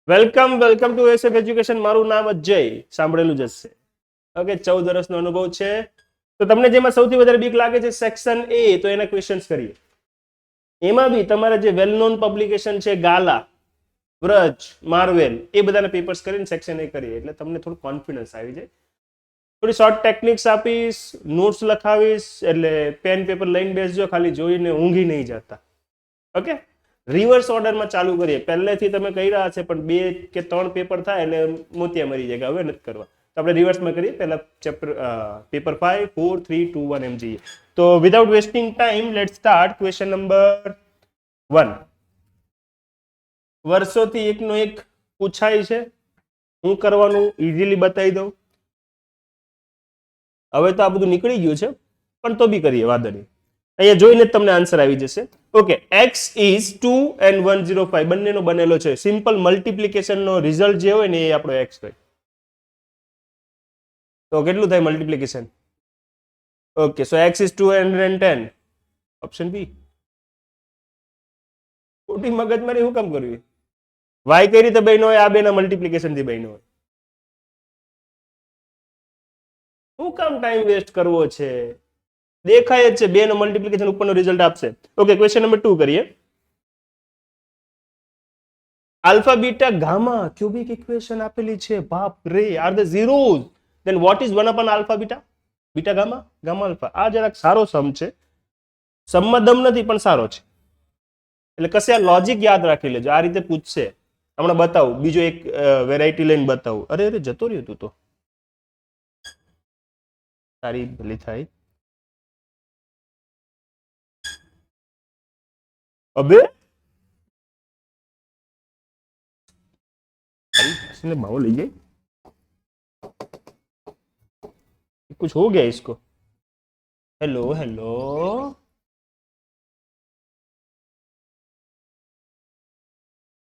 Welcome to SF education. મારું નામ અજય, સાંભળેલું જ હશે. ઓકે, 14 વર્ષનો અનુભવ છે. તો તમને જેમાં સૌથી વધારે બીક લાગે છે સેક્શન એ, તો એના ક્વેશ્ચન્સ કરીએ. એમાં બી તમારા જે વેલ નોન પબ્લિકેશન છે ગાલા, વ્રજ, માર્વેલ, એ બધાના પેપર્સ કરીને સેક્શન એ કરીએ એટલે તમને થોડું કોન્ફિડન્સ આવી જાય. થોડી શોર્ટ ટેકનિક્સ આપીશ, નોટ્સ લખાવીશ, એટલે પેન પેપર લઈને બેસજો, ખાલી જોઈને ઊંઘી નહીં જતા. ઓકે, રિવર્સ ઓર્ડરમાં ચાલુ કરીએ. પહેલેથી તમે કહી રહ્યા છે પણ 2 કે 3 પેપર થાય એટલે મોતિયા મરી જાય, હવે નથી કરવા. તો આપણે રિવર્સમાં કરીએ. પહેલા ચેપ્ટર પેપર 5 4 3 2 1 એમ જઈએ. તો without wasting time late start. Question number 1. વર્ષોથી એકનો એક પૂછાય છે. હું કરવાનું ઇઝીલી બતાવી દઉં. હવે તો આ બધું નીકળી ગયું છે પણ તો બી કરીએ, વાંધો નહીં. અહીંયા જોઈને જ તમને આન્સર આવી જશે. ઓકે, x ઇઝ 2 and 105 બંનેનો બનેલો છે. સિમ્પલ મલ્ટિપ્લિકેશનનો રિઝલ્ટ જે હોય ને એ આપણો x હોય. તો કેટલું થાય multiplication? Okay, so x is 210. Option B. ખોટી મગજમારી શું કામ કરવી? y કઈ રીતે બન્યો હોય? આ બેના મલ્ટિપ્લિકેશન થી બન્યો હોય. શું કામ ટાઈમ વેસ્ટ કરવો છે? દેખાય જ છે, 2 નો મલ્ટિપ્લિકેશન ઉપરનો રિઝલ્ટ આપશે. ઓકે, ક્વેશ્ચન નંબર 2 કરીએ. Alpha beta gamma cubic equation આપેલી છે. બાપ રે, are the zeros. Then what is 1 upon alpha beta? Beta gamma, gamma alpha. આ જરાક સારો સમ છે. સમમાં દમ નથી પણ સારો છે. એટલે કશે આ લોજિક યાદ રાખી લેજો. આ રીતે પૂછશે. હમણાં બતાવું, બીજો એક વેરાયટી લઈને બતાવું. અરે અરે, જતો રહ્યો તું તો. સારી ભલી થાય. अबे माहौल ले गए, कुछ हो गया इसको. हेलो हेलो,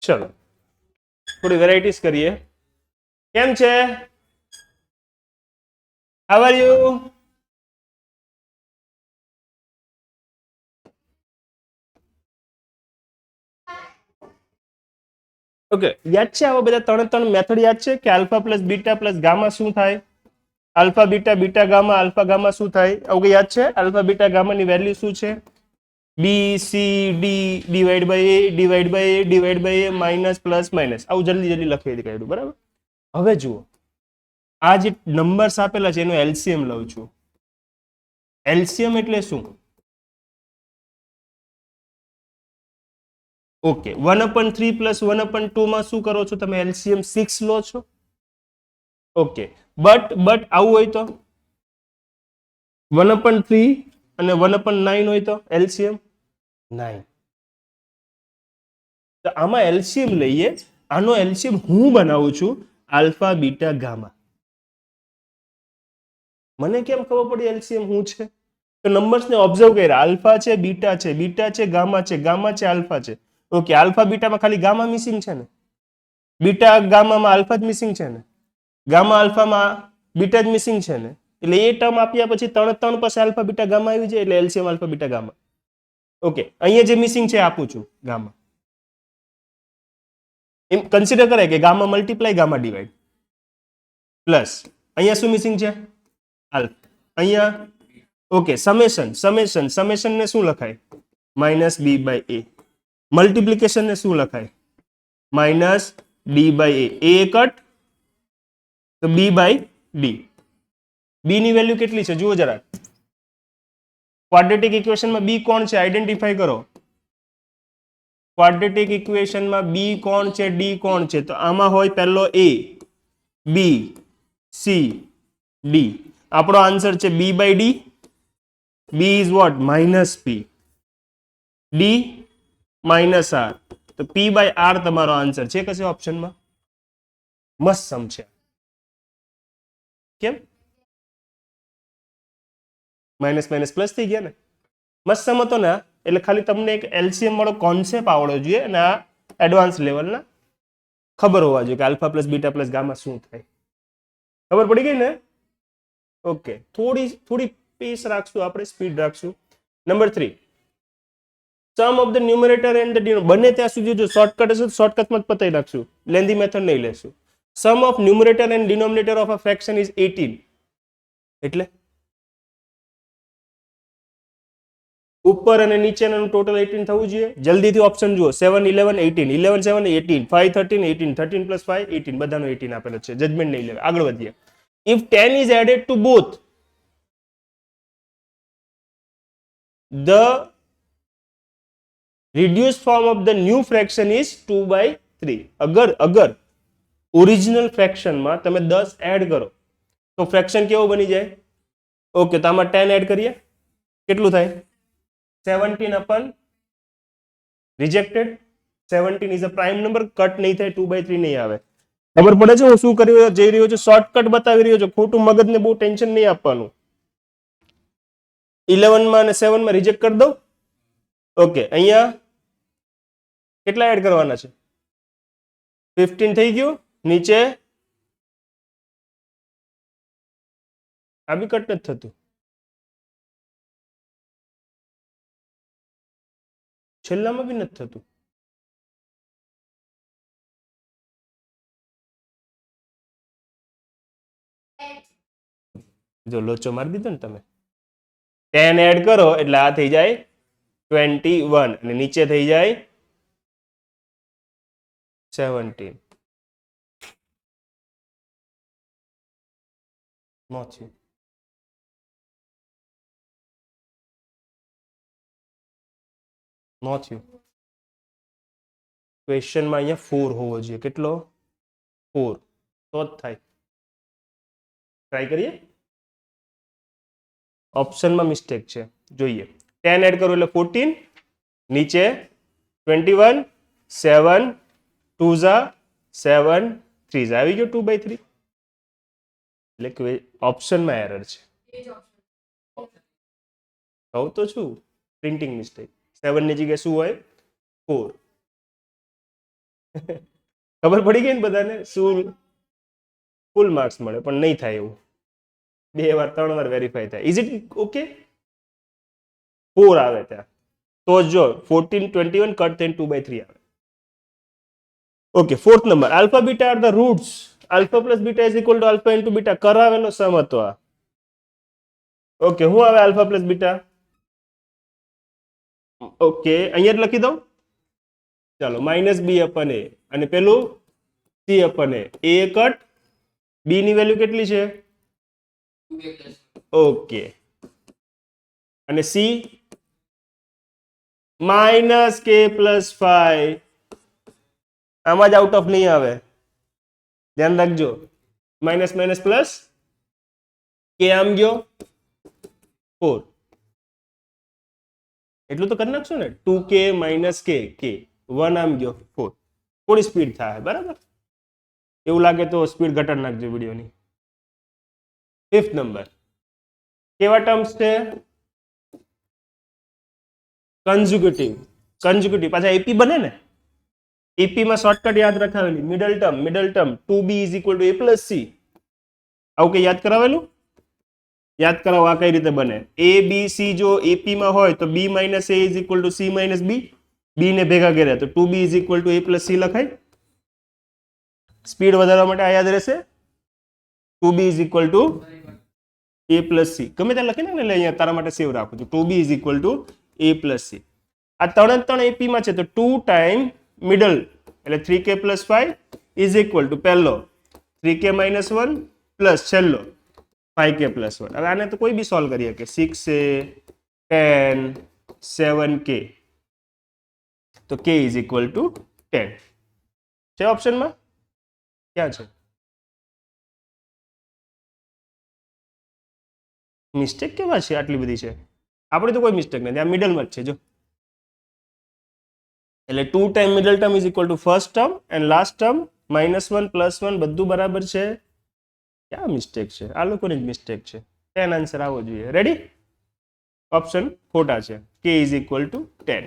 चलो थोड़ी वेराइटीज करिए. केम छे? How are you? ઓકે, યાદ છે આવા બધા 3 મેથડ યાદ છે કે alpha plus beta plus gamma શું થાય? Alpha beta beta gamma alpha gamma શું થાય? આવું યાદ છે? આલ્ફા બીટા ગામાની વેલ્યુ શું છે? B C D divide by A divide by A divide by A minus plus minus. આવું જલ્દી જલ્દી લખી કાઢ્યું, બરાબર? હવે જુઓ, આ જે નંબર્સ આપેલા છે એનો એલસીએમ લઉં છું. એલસીએમ એટલે શું? ઓકે, 1/3 પ્લસ 1/2 માં શું કરો છો તમે? એલસીએમ 6 લો છો. ઓકે, બટ આવું હોય તો 1/3 અને 1/9 હોય તો એલસીએમ 9. તો આમાં એલસીએમ લઈએ. આનો એલસીએમ હું બનાવું છું આલ્ફા બીટા ગામા. મને કેમ ખબર પડી એલસીએમ હું છે? તો નંબર્સને ઓબ્ઝર્વ કર્યા. આલ્ફા છે, બીટા છે, બીટા છે, ગામા છે, ગામા છે, આલ્ફા છે. ઓકે, આલ્ફા બીટામાં ખાલી ગામા મિસિંગ છે ને? બીટા ગામામાં આલ્ફા જ મિસિંગ છે ને? ગામા આલ્ફામાં બીટા જ મિસિંગ છે ને? એટલે એ ટર્મ આપ્યા પછી 3 પાસે આલ્ફા બીટા ગામા આવી જાય એટલે LCM alpha beta gamma. Okay, અહીંયા જે મિસિંગ છે આપું છું ગામા. એમ કન્સિડર કરે કે gamma multiply gamma divide plus અહીંયા શું મિસિંગ છે? આલ્ફા. અહીંયા ઓકે, સમેશન ને શું લખાય? Minus B by A. Multiplication ને શું લખાય? Minus D by A cut તો બી બાય ડી. બી ની વેલ્યુ કેટલી છે જુઓ જરા. ક્વાડ્રેટિક ઇક્વેશનમાં બી કોણ છે? આઈડેન્ટિફાઈ કરો. ક્વાડ્રેટિક ઇક્વેશનમાં બી કોણ છે, ડી કોણ છે? તો આમાં હોય પહેલો એ, બી, સી, ડી. આપણો આન્સર છે B by D. B is what? Minus P. D minus R. તો પી બાય આર તમારો આન્સર છે કશે ઓપ્શનમાં? મસ્ત સમ છે. કેમ માઇનસ માઇનસ પ્લસ થઈ ગયા ને? મસ્ત સમ હતો ને? એટલે ખાલી તમને એક એલસીએમ વાળો કોન્સેપ્ટ આવડવો જોઈએ અને આ એડવાન્સ લેવલના ખબર હોવા જોઈએ કે alpha plus beta plus gamma શું થાય. ખબર પડી ગઈ ને? ઓકે, થોડી પેસ રાખશું આપણે, સ્પીડ રાખશું. Number 3. Sum of the numerator and the બને ત્યાં સુધી જો શોર્ટકટ હશે તો શોર્ટકટમાં જ પતાવી નાખશું, લેન્ધી મેથડ નહીં લેશું. Sum of numerator and denominator of a fraction is 18. એટલે ઉપર અને નીચેનાનું ટોટલ 18 થવું જોઈએ. જલ્દીથી ઓપ્શન જુઓ. 7 11 18, 11 7 18, 5 13 18, 13 plus 5 18, બધાનો 18 આપેલો છે. જજમેન્ટ નહીં લેવા. આગળ વધીએ. If 10 is added to both the reduced form of the new fraction is 2/3. અગર ઓરિજિનલ ફ્રેક્શનમાં તમે 10 એડ કરો તો ફ્રેક્શન કેવો બની જાય? ઓકે, તો આમાં 10 એડ કરીએ, કેટલું થાય? 17 upon rejected. 17 is a prime number. Cut નહીં થાય, 2/3 નહીં આવે. ખબર પડે છે હું શું કરી જઈ રહ્યો છું? શોર્ટકટ બતાવી રહ્યો છું. ખોટું મગજને બહુ ટેન્શન નહીં આપવાનું. 11 માં અને 7 માં રિજેક્ટ કરી દઉં. ઓકે, અહીંયા કેટલા એડ કરવાના છે? 15 થઈ ગયું. નીચે આ બી કટ નથી થતું. છેલ્લામાં બી નથી થતું. જો લોચો મારી દીધો ને તમે. 10 એડ કરો એટલે આ થઈ જાય 21 અને નીચે થઈ જાય 17. નો થયું. ક્વેશ્ચનમાં અહીંયા 4 હોવો જોઈએ. કેટલો? 4 તો જ થાય. ટ્રાય કરીએ. ઓપ્શનમાં મિસ્ટેક છે, જોઈએ. 10 એડ કરો એટલે 14, નીચે 21, 7 2 7 3 આવી ગયો 2/3. એટલે ઓપ્શનમાં એરર છે. કહું તો છું, પ્રિન્ટિંગ મિસ્ટેક. 7 ની જગ્યાએ શું હોય? 4. ખબર પડી ગઈ ને બધાને? શું ફૂલ માર્ક્સ મળે, પણ નહીં થાય એવું. 2 વાર 3 વાર વેરીફાઈ થાય. Is it okay? 4 આવે ત્યાં તો જો 14 21 કટ થઈને 2/3 આવે. Okay, 4th number. Alpha beta are the roots. Alpha plus beta is equal to alpha into beta. કરાવેલો સમ હતો આ. ઓકે, શું આવે આલ્ફા પ્લસ બીટા? ઓકે, અહીંયા જ લખી દઉં. ચાલો, -b upon a અને પેલું c upon a. a cut, b ની વેલ્યુ કેટલી છે? ઓકે, અને c -k + 5. આમાં જ આઉટ ઓફ નહીં આવે, ધ્યાન રાખજો. માઇનસ માઇનસ પ્લસ કે આમ ગયો 4. એટલું તો કરી નાખશો ને. 2k - k 1 આમ ગયો 4. થોડી સ્પીડ થાય, બરાબર? એવું લાગે તો સ્પીડ ઘટાડી નાખજો વિડીયોની. 5th number. કેવા ટર્મ્સ છે? કન્ઝ્યુકેટિવ. પાછા એપી બને ને. એપી માં શોર્ટકટ યાદ રખાવેલી. Middle term 2b = a + c. આવું કઈ યાદ કરાવેલું? યાદ કરાવો આ કઈ રીતે બને. a b c જો એપી માં હોય તો b - a = c - b. b ને ભેગા કર્યા તો 2b = a + c લખાય. સ્પીડ વધારવા માટે આ યાદ રહેશે. 2b = a + c. ગમે ત્યાં લખી નાખ ને, એટલે અહીંયા તારા માટે સેવ રાખું છું. 2b = a + c. આ ત્રણ એપી માં છે તો 2 ટાઈમ મિડલ એટલે 3k + 5 = પહેલો 3k - 1 પ્લસ છેલ્લો 5k + 1. હવે આને તો કોઈ બી સોલ્વ કરી શકે. 6a 10 7k તો k = 10 છે ઓપ્શનમાં. ક્યાં છે મિસ્ટેક? કેવા છે આટલી બધી છે? આપણે તો કોઈ મિસ્ટેક નથી, આ મિડલમાં જ છે. જો એટલે 2 time middle term = first term and last term -1 +1 બધું બરાબર છે. ક્યાં મિસ્ટેક છે? આ લોકોની જ મિસ્ટેક છે. 10 આન્સર આવવો જોઈએ. રેડી? ઓપ્શન ખોટા છે. k = 10.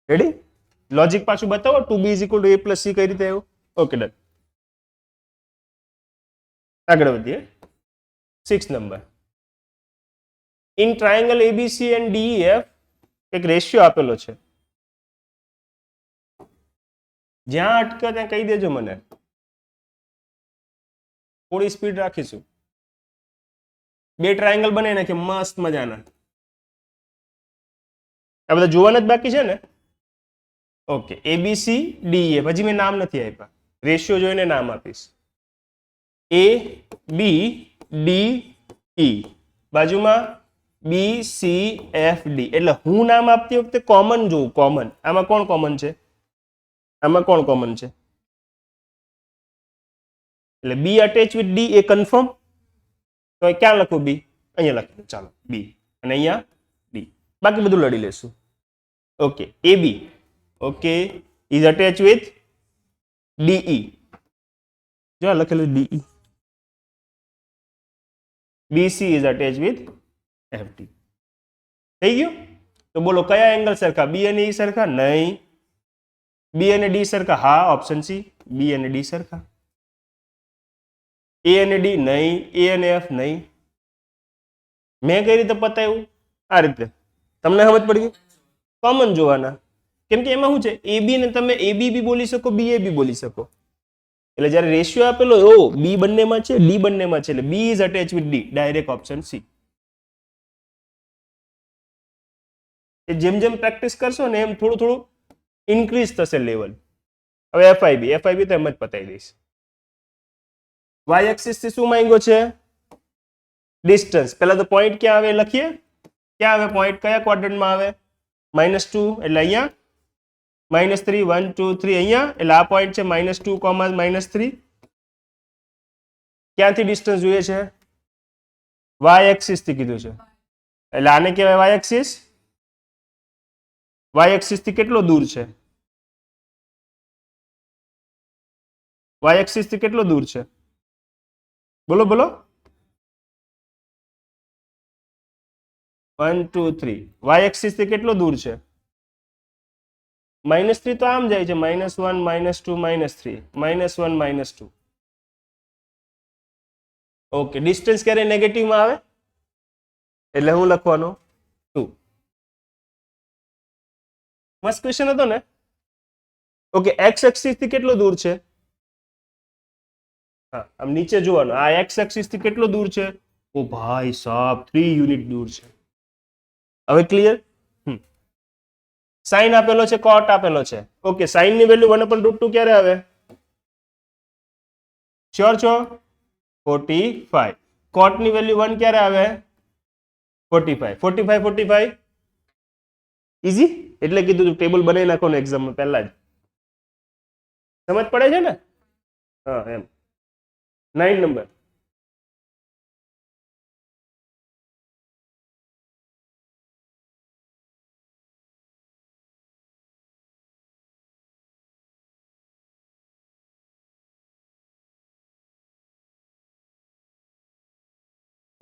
રેડી? લોજિક પાછું બતાવો. 2b = a + c કઈ રીતે આવ્યું? Okay, done. આગળ વધીએ. 6th number. In triangle ABC and DEF, એક રેશિયો આપેલો છે, જ્યાં અટકે ત્યાં કહી દેજો મને, થોડી સ્પીડ રાખીશું. બે ટ્રાયેંગલ બને નાખે મસ્ત મજાના. આ બધા જોવાના જ બાકી છે ને? ઓકે, એબીસી ડીએફ હજી મેં નામ નથી આપ્યા, રેશિયો જોઈને નામ આપીશ. એ બી ડી ઈ, બાજુમાં બી સી એફ ડી. એટલે હું નામ આપતી વખતે કોમન જોઉં, કોમન. આમાં કોણ કોમન છે? આમાં કોણ કોમન છે? એટલે બી અટેચ વિથ ડી એ કન્ફર્મ. તો ક્યાં લખું બી? અહીંયા લખી દો, ચાલો બી, અને અહીંયા ડી. બાકી બધું લડી લેશું. Okay, A B okay is attach with DE. જો લખેલું DE. BC is attach with FD. થઈ ગયું? તો બોલો કયા એંગલ સરખા? બી અને ઈ સરખા? નહીં. બી અને ડી સરખા? હા, ઓપ્શન સી, બી અને ડી સરખા. એ અને ડી નહીં, એ અને એફ નહીં. મેં કઈ રીતે પતાવ્યું? આ રીતે. તમને સમજ પડી ગઈ? કોમન જોવાના. કેમ કે એમાં શું છે, એ બી ને તમે એ બી બોલી શકો, બી એ બી બોલી શકો. એટલે જ્યારે રેશિયો આપેલો ઓ બી બંનેમાં છે, ડી બંનેમાં છે, એટલે B is attach with D, direct option C. જેમ જેમ પ્રેક્ટિસ કરશો ને એમ થોડું થોડું ઇન્ક્રીઝ થશે લેવલ. હવે એફઆઈબી તો એમ જ પતાવી દઈશ. વાય એક્સિસ થી શું માંગ્યો છે? ડિસ્ટન્સ. પહેલા તો પોઈન્ટ ક્યાં આવે લખીએ. ક્યાં આવે પોઈન્ટ? કયા ક્વાડ્રન્ટમાં આવે? -2, એટલે અહીંયા -3, 1 2 3 અહીંયા, એટલે આ પોઈન્ટ છે -2, -3. ક્યાંથી ડિસ્ટન્સ જોઈએ છે? વાય એક્સિસ થી કીધું છે, એટલે આને કહેવાય વાય એક્સિસ. વાય એક્સિસ થી કેટલો દૂર છે? વાય એક્સિસ થી કેટલો દૂર છે? બોલો બોલો. 1 2 3. વાય એક્સિસ થી કેટલો દૂર છે? -3 તો આમ જાય છે, -1 -2 -3, -1 -2. ઓકે, ડિસ્ટન્સ ક્યારે નેગેટિવમાં આવે? એટલે હું લખવાનો 2. મસ્ત ક્વેશ્ચન હતો ને? ઓકે, એક્સ એક્સિસ થી કેટલો દૂર છે? હા, આમ નીચે જોવાનું. આ એક્સ એક્સિસ થી કેટલો દૂર છે? ઓ ભાઈ સાહેબ, 3 યુનિટ દૂર છે. હવે ક્લિયર? સાઇન આપેલો છે, કોટ આપેલો છે. ઓકે, સાઇન ની વેલ્યુ 1/√2 ક્યારે આવે? શ્યોર છો? 45. કોટ ની વેલ્યુ 1 ક્યારે આવે? 45. 45 45 ઈઝી. એટલે કીધું ટેબલ બનાવી નાખો ને એક્ઝામમાં પહેલા જ. સમજ પડે છે ને? હા, એમ. 9 નંબર.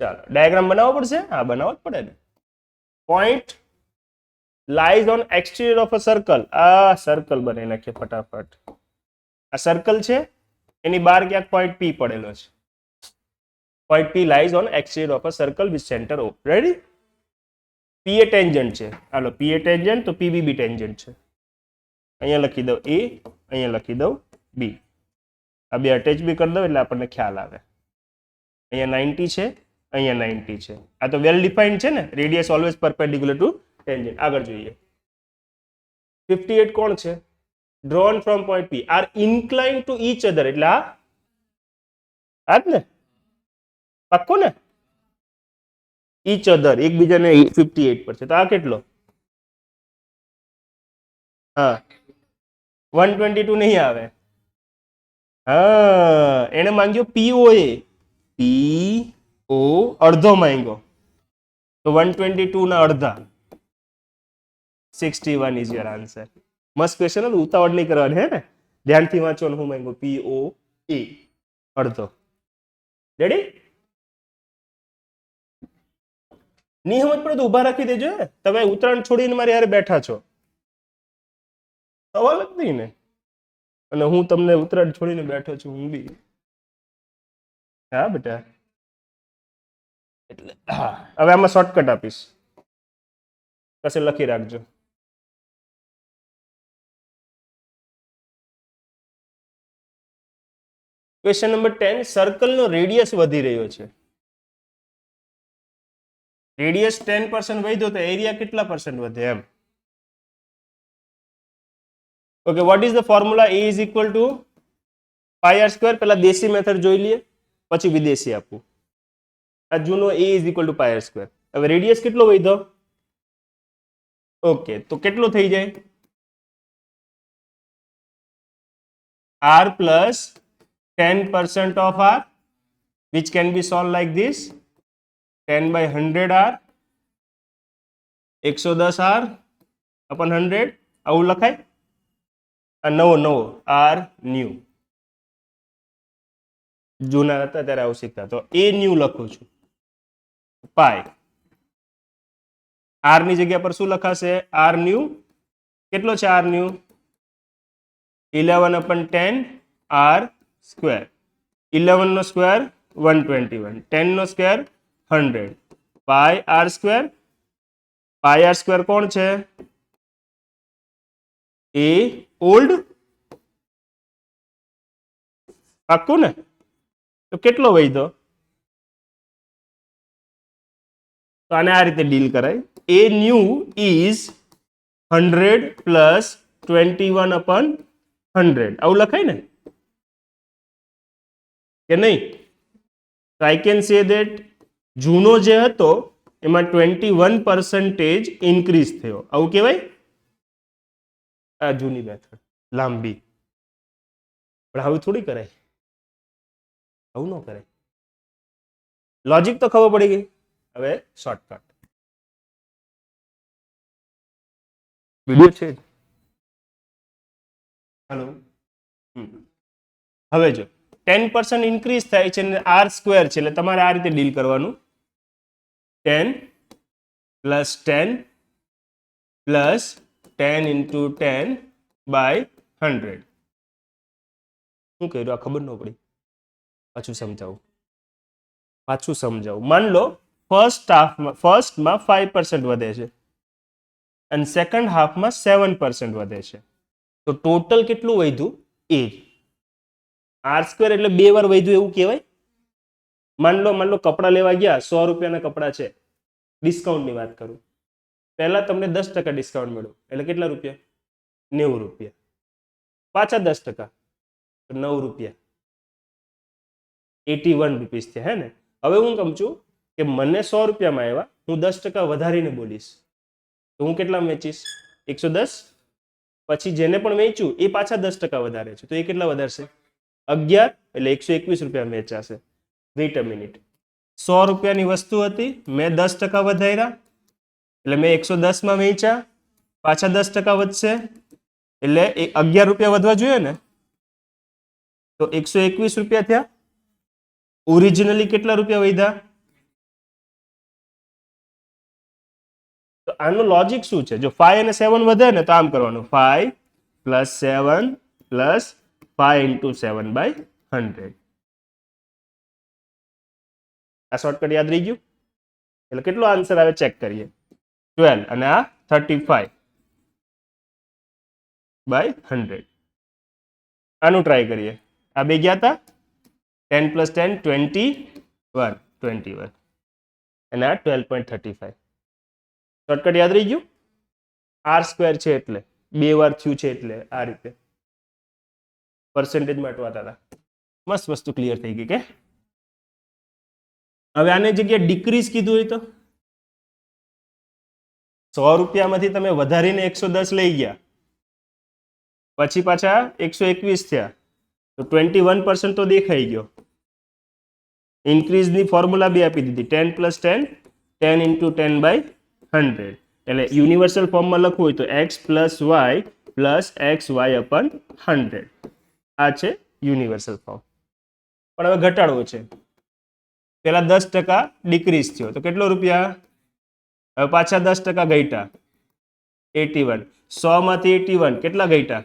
ચાલો, ડાયાગ્રામ બનાવવો પડશે. હા, બનાવવો જ પડે ને. Point lies on exterior of a circle. આ સર્કલ બનાવી નાખીએ ફટાફટ. આ સર્કલ છે, એની બહાર ક્યાંક પોઈન્ટ પી પડેલો છે. Point P lies on exterior of a circle with centre O. Ready? P A tangent છે. હાલો, પી એ ટેન્જન્ટ, તો પીબી બી ટેન્જન્ટ છે. અહીંયા લખી દઉં એ, અહીંયા લખી દઉં બી. આ બે અટેચ બી કરી દઉં એટલે આપણને ખ્યાલ આવે. અહીંયા 90 છે, અહીંયા 90 છે. આ તો વેલ ડિફાઇન્ડ છે ને, radius always perpendicular to tangent. આગળ જોઈએ. 58 કોણ છે? Drawn from point P are incline to each other. એટલે આ જ ને? પાક્કો ને? ઈચ અધર, એકબીજાને 58 પર છે. તો આ કેટલો? હા, 122 નહીં આવે. હા, એને માંગ્યો પીઓ એ. પીઓ અડધો માંગ્યો, તો 122 ના અડધા, 61 ઇઝ યોર આન્સર. મસ્ત ક્વેશ્ચન હતું, ઉતાવળ નહીં કરવાની, હે ને? ધ્યાનથી વાંચો. હું માંગ્યો પીઓ એ અડધો. રેડી? નહીં સમજ પડે તો ઉભા રાખી દેજો. તમે ઉત્તરાયણ છોડીને મારી હારે બેઠા છો, સવાલ જ નહીં ને. અને હું તમને ઉત્તરાયણ છોડીને બેઠો છું, હું બી. હા બેટા, એટલે હા. હવે આમાં શોર્ટકટ આપીશ. કશે લખી રાખજો. ક્વેશ્ચન નંબર 10, સર્કલનો રેડિયસ વધી રહ્યો છે. રેડિયસ 10% વધ્યો તો એરિયા કેટલા % વધે એમ. Okay, what is the formula? A is equal to pi r square. પેલા દેશી મેથડ જોઈ લઈએ, પછી વિદેશી આપવું. આ જૂનો A is equal to pi r square. હવે રેડિયસ કેટલો વધ્યો? ઓકે, તો કેટલો થઈ જાય? R plus 10% of R, which can be solved like this: 10/100 R, 110 R upon 100. આવું લખાય? આ નવો R ન્યુ. જૂના હતા ત્યારે આવું શીખતા. તો A ન્યુ લખું છું, પાઈ. R ની જગ્યા પર શું લખાશે? R new. કેટલો છે R ન્યુ? 11/10 R square. 11 નો સ્ક્વેર 121, 10 નો સ્ક્વેર 100, પાઈ આર સ્ક્વેર. પાઈ આર સ્ક્વેર કોણ છે? એ ઓલ્ડ. પાક્કું ને? તો કેટલો વધ્યો? તો આને આ રીતે ડીલ કરાય. એ ન્યુ ઇઝ 100 પ્લસ 21/100. આવું લખાય ને કે નહીં? તો આઈ કેન સે ધેટ જૂનો જે હતો એમાં 21% ઇન્ક્રીઝ થયો. આવું કહેવાય? આ જૂની મેથડ લાંબી, પણ આવું થોડી કરાય. આવું ન કરાય. લોજિક તો ખબર પડી ગઈ. હવે શોર્ટકટ વિડિયો છે. હેલો. હવે જો 10% ઇન્ક્રીઝ થાય છે અને R સ્ક્વેર છે, એટલે તમારે આ રીતે ડીલ કરવાનું. 10 પ્લસ 10 પ્લસ 10 into 10/100. શું કર્યું? આ ખબર ન પડી. પાછું સમજાવું. માન લો ફર્સ્ટમાં 5% વધે છે અને સેકન્ડ હાફમાં 7% વધે છે. તો ટોટલ કેટલું વધ્યું? એ R સ્ક્વેર એટલે 2 વાર વધ્યું એવું કહેવાય. માન લો કપડાં લેવા ગયા, 100 રૂપિયાના કપડાં છે. ડિસ્કાઉન્ટની વાત કરું. પહેલા તમને 10% ડિસ્કાઉન્ટ મળ્યું, એટલે કેટલા રૂપિયા? 90 રૂપિયા. પાછા 10%, 9 રૂપિયા, 81 રૂપીસ થયા. હે ને? હવે હું કહું છું કે મને 100 રૂપિયામાં આવ્યા, હું 10% વધારીને બોલીશ તો હું કેટલા વેચીશ? 110. પછી જેને પણ વેચ્યું એ પાછા 10% વધારે છે, તો એ કેટલા વધારશે? 11, એટલે 121 રૂપિયા વેચાશે. વેઇટ અ મિનિટ. 100 રૂપિયાની વસ્તુ હતી, મેં 10% વધાર્યા, એટલે મેં 110 માં વેચ્યા, પાછા 10% વધશે, એટલે 11 રૂપિયા વધવા જોઈએ ને? તો 121 રૂપિયા થયા. ઓરિજિનલી કેટલા રૂપિયા વધ્યા? તો આનું લોજિક શું છે? જો 5 અને 7 વધે ને તો આમ કરવાનું: 5 પ્લસ 7 પ્લસ 5 into 7/100. આ શોર્ટકટ યાદ રહી ગયું? એટલે કેટલો આન્સર આવે ચેક કરીએ. 12 અને આ 35/100. આનું ટ્રાય કરીએ. આ બે ગયા હતા. 10 plus 10 21 અને આ 12.35. શોર્ટકટ યાદ રહી ગયું? R સ્ક્વેર છે એટલે 2 વાર થયું છે, એટલે આ રીતે પર્સન્ટેજમાં અટવાતા હતા. મસ્ત વસ્તુ ક્લિયર થઈ ગઈ કે? હવે આને જગ્યાએ ડિક્રીઝ કીધું હોય તો 100 રૂપિયામાંથી તમે વધારીને 110 લઈ ગયા, પછી પાછા 121 થયા, તો 21% તો દેખાઈ ગયો. ઇન્ક્રીઝની ફોર્મ્યુલા બી આપી દીધી. 10 plus 10, 10 into 10/100. એટલે યુનિવર્સલ ફોર્મમાં લખવું હોય તો x plus y plus xy upon 100. આ છે યુનિવર્સલ ફોર્મ. પણ હવે ઘટાડવો છે. પેલા 10% ડિક્રીઝ થયો, તો કેટલો રૂપિયા? હવે પાછા 10% ઘટ્યા, 81. 100 માંથી 81 કેટલા ઘટ્યા?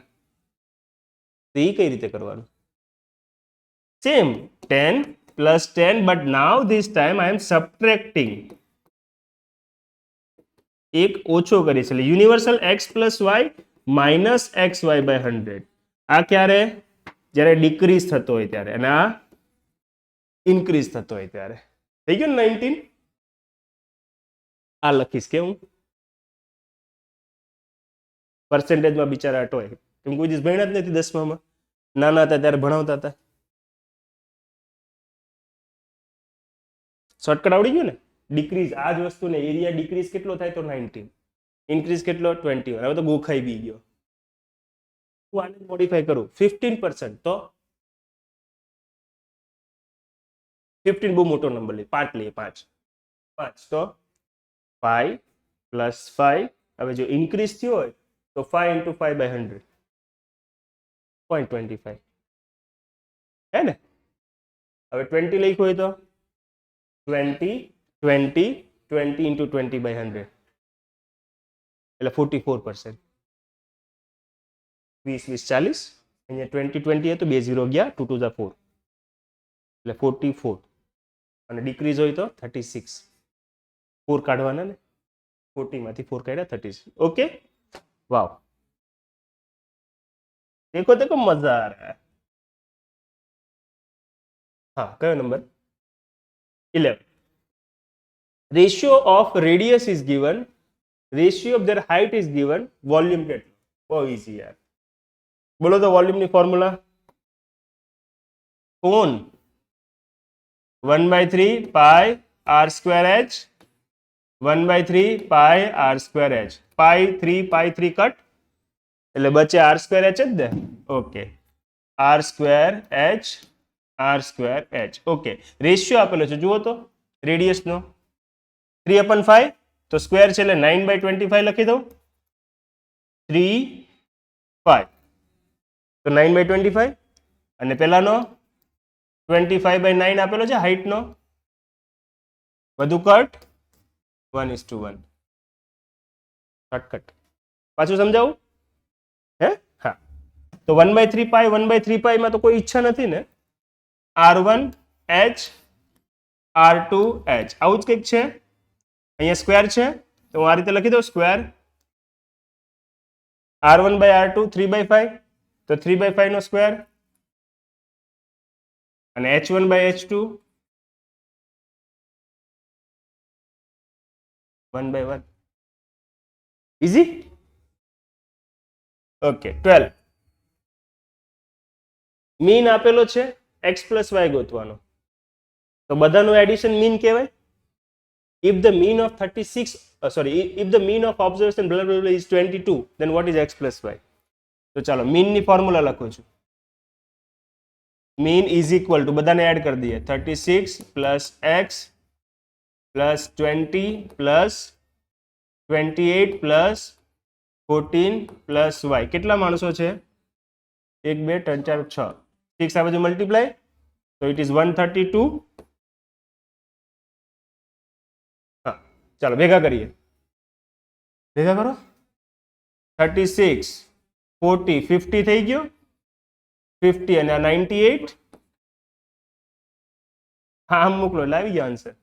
તો એ કઈ રીતે કરવાનું? Same 10 plus 10, but now this time I am subtracting. એક ઓછો કરીશ એટલે universal x plus y minus x y by 100. આ ક્યારે? જ્યારે ડિક્રીઝ થતો હોય ત્યારે, અને આ ઇન્ક્રીઝ થતો હોય ત્યારે. થઈ ગયું ને 19? આ લખીશ કે હું પર્સન્ટેજમાં બિચારા અટવાય, કેમ કોઈ દિવસ ભણ્યા જ નથી 10માં. નાના હતા ત્યારે ભણાવતા હતા. શોર્ટકટ આવડી ગયું ને? ડિક્રીઝ આ જ વસ્તુને એરિયા ડિક્રીઝ કેટલો થાય તો 19, ઇન્ક્રીઝ કેટલો 21. હવે તો ગોખાઈ બી ગયો. હું આને મોડિફાઈ કરું 15%, તો 15 બહુ મોટો નંબર લે, 5 લઈએ, 5 તો 5 પ્લસ 5. હવે જો ઇન્ક્રીઝ થયો હોય તો 5 into 5 by 100 0.25 હે ને? હવે 20 લખ્યું હોય તો 20 20 20 into 20 by 100 એટલે 44%. 20 20 40, અહીંયા 20 20 હતું, 2 0 ગયા, 2 2 4 એટલે 44. અને ડિક્રીઝ હોય તો 36. 4 કાઢવાના ને, 40 માંથી 4 કાઢ્યા 36. ઓકે, વાવ, देखो देखो मजा आ रहा है. हाँ, कयो number? 11. Ratio of radius is given, ratio of their height is given, volume કેટલું? બહુ ઈઝી યાર. બોલો તો વોલ્યુમની ફોર્મ્યુલા. કોણ? 1/3 પાઈ r સ્ક્વેર h, 1/3 પાઈ r સ્ક્વેર h. પાઈ 3 પાઈ 3 કટ એટલે બચે r સ્ક્વેર h જ ને. Okay, r square h, r square h. Okay, ratio આપેલો છે જુઓ તો રેડિયસનો 3/5, તો સ્ક્વેર છે એટલે 9/25 લખી દઉં. 3 5 તો 9/25, અને પેલાનો 25/9 આપેલો છે હાઈટનો, બધું કટ 1:1. શોર્ટકટ પાછું સમજાવું હે? હા, તો 1/3 પાઈ 1/3 પાઈ માં તો કોઈ ઈચ્છા નથી ને. r1 h r2 h આવું જ કંઈક છે. અહીંયા સ્ક્વેર છે તો હું આ રીતે લખી દઉં, સ્ક્વેર r1 by r2 3/5, તો 3/5 નો સ્ક્વેર, અને h1 by h2 1/1. Easy. Okay, 12. Mean આપેલો છે, x પ્લસ વાય ગોતવાનો, તો બધાનું એડિશન મીન કહેવાય. if the mean of 36 if the mean of observation blah, blah, blah is 22, then what is x plus y? તો ચાલો mean ની formula લખું છું. મીન ઇઝ ઇક્વલ ટુ, બધાને એડ કરી દઈએ, 36 plus x plus 20 plus 28 plus 14 plus y. કેટલા માણસો છે? 1 2 3 4 6. 6 આ બાજુ મલ્ટીપ્લાય, તો ઇટ ઇઝ 132. હા, ચાલો ભેગા કરીએ, ભેગા કરો. 36 40 50 થઈ ગયો, 50 અને 98. હા, આમ મોકલો એટલે આવી ગયો આન્સર.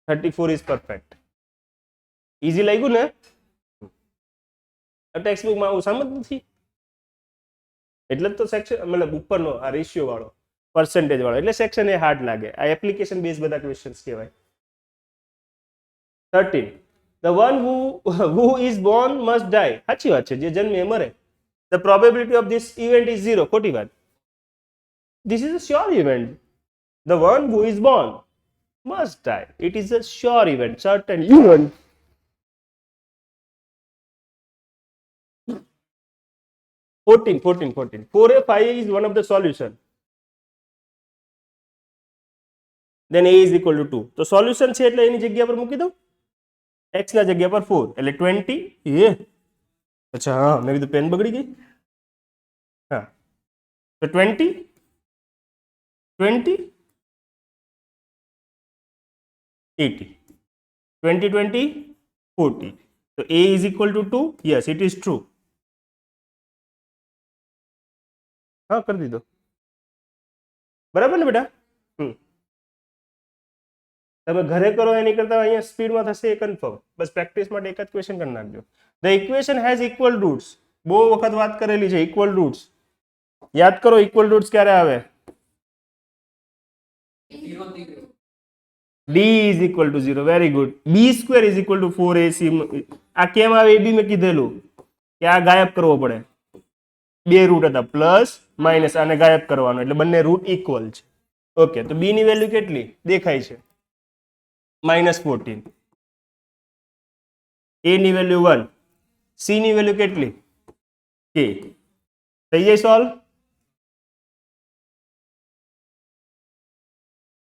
34 is perfect. ઇઝી લાગ્યું ને? ટેક્સ્ટ બુકમાં આવું સમજ નથી એટલે જ તો સેક્શન, મતલબ ઉપરનો આ રેશિયો વાળો, પર્સન્ટેજ વાળો, એટલે સેક્શન એ હાર્ડ લાગે. આ એપ્લિકેશન બેઝ બધા ક્વેશ્ચન્સ કહેવાય. 13. The one who is born must die. સાચી વાત છે, જે જન્મે એ મરે. The probability of this event is 0. ખોટી વાત. This is a sure event. The one who is born must die. It is a sure event, certain event. Fourteen. 4a5 is one of the solution. Then a is equal to 2. તો solution છે એટલે એની જગ્યા પર મૂકી દઉં, x ના જગ્યા પર 4 એટલે 20. એ અચ્છા, હા, મેં કીધું પેન બગડી ગઈ. હા, તો 20 20 80 20 20 40. તો a is equal to 2. yes, it is true. હા, કરી દીધો. બરાબર ને બેટા? તમે ઘરે કરો એની કરતા અહીંયા સ્પીડમાં થશે એ કન્ફર્મ. બસ પ્રેક્ટિસ માટે એક જ ક્વેશ્ચન કરી નાખજો. The equation has equal roots. બહુ વખત વાત કરેલી છે ઇક્વલ રૂટ્સ. યાદ કરો ઇક્વલ રૂટ્સ ક્યારે આવે? d is equal to 0. Very good. b square is equal to 4ac. આ કેમ આવે એ બી મેં કીધેલું કે આ ગાયબ કરવો પડે. બે રૂટ હતા પ્લસ માઇનસ, આને ગાયબ કરવાનો એટલે બંને રૂટ ઇક્વલ છે. ઓકે, તો b ની વેલ્યુ કેટલી દેખાય છે? -14. a ની વેલ્યુ 1, c ની વેલ્યુ કેટલી? k. થઈ જાય સોલ્વ?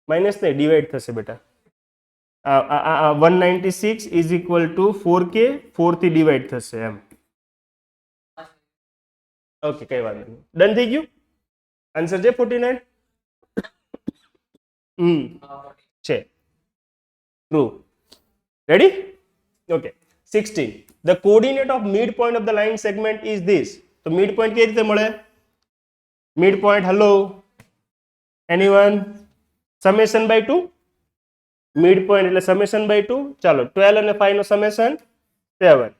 માઇનસ નહીં, ડિવાઈડ થશે બેટા. 196 ઇઝ ઇક્વલ ટુ 4k, 4 થી ડિવાઈડ થશે એમ. ઓકે, કઈ વાંધો નહીં. ડન થઈ ગયું? આન્સર છે 49? છે. True. Ready? Okay. 16. The coordinate of midpoint of the line segment is this. તો midpoint કેવી રીતે મળે? Midpoint, hello? Anyone? Summation by 2? Midpoint એટલે summation by 2. ચાલો 12 અને 5 નો summation 7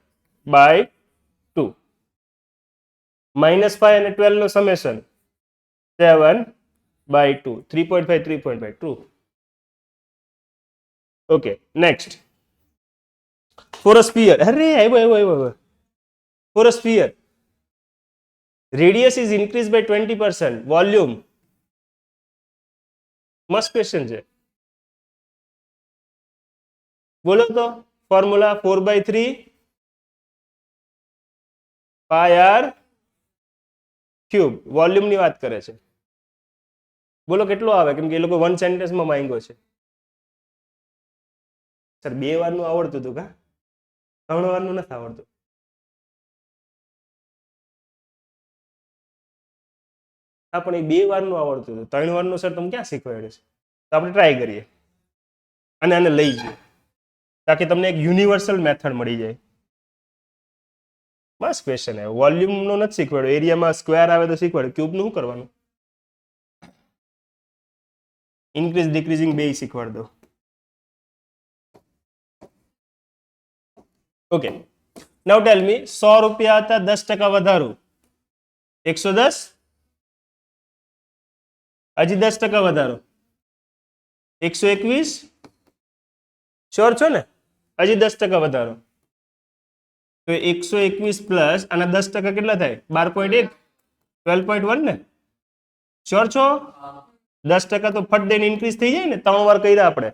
by 2. -5 અને 12 નો summation 7 by 2. 3.5, 3.5. True. Okay, next. For a sphere, for a sphere, radius is increased by 20%. Volume. મસ્ત question છે. બોલો તો ફોર્મ્યુલા 4/3 πr ક્યુબ. વોલ્યુમ ની વાત કરે છે. બોલો કેટલો આવે? કેમ કે એ લોકો 1 સેન્ટેન્સમાં માંગ્યો છે. સર 2 વારનું આવડતું હતું કા? 3 વારનું નથી આવડતું. હા, પણ એ 2 વારનું આવડતું હતું. 3 વારનું સર તમે ક્યાં શીખવાડ્યું છે? તો આપણે ટ્રાય કરીએ અને આને લઈ જઈએ તાકી તમને એક યુનિવર્સલ મેથડ મળી જાય. મસ્ત ક્વેશ્ચન છે. વોલ્યુમ નો નથી શીખવાડ્યો, એરિયામાં સ્ક્વેર આવે તો શીખવાડ્યું. ક્યુબ નું શું કરવાનું? ઇન્ક્રીઝ ડિક્રીઝિંગ બે શીખવાડ દો. ઓકે, નાઉ ટેલ મી 100 રૂપિયા હતા, 10% વધારો 110, હજી 10% વધારો 121. શ્યોર છો ને? હજી 10% વધારો તો 121 પ્લસ આના 10% કેટલા થાય? 12.1, 12.1 ને? શ્યોર છો? 10% તો ફટ દઈને ઇન્ક્રીઝ થઈ જાય ને. 3 વાર કર્યા આપણે.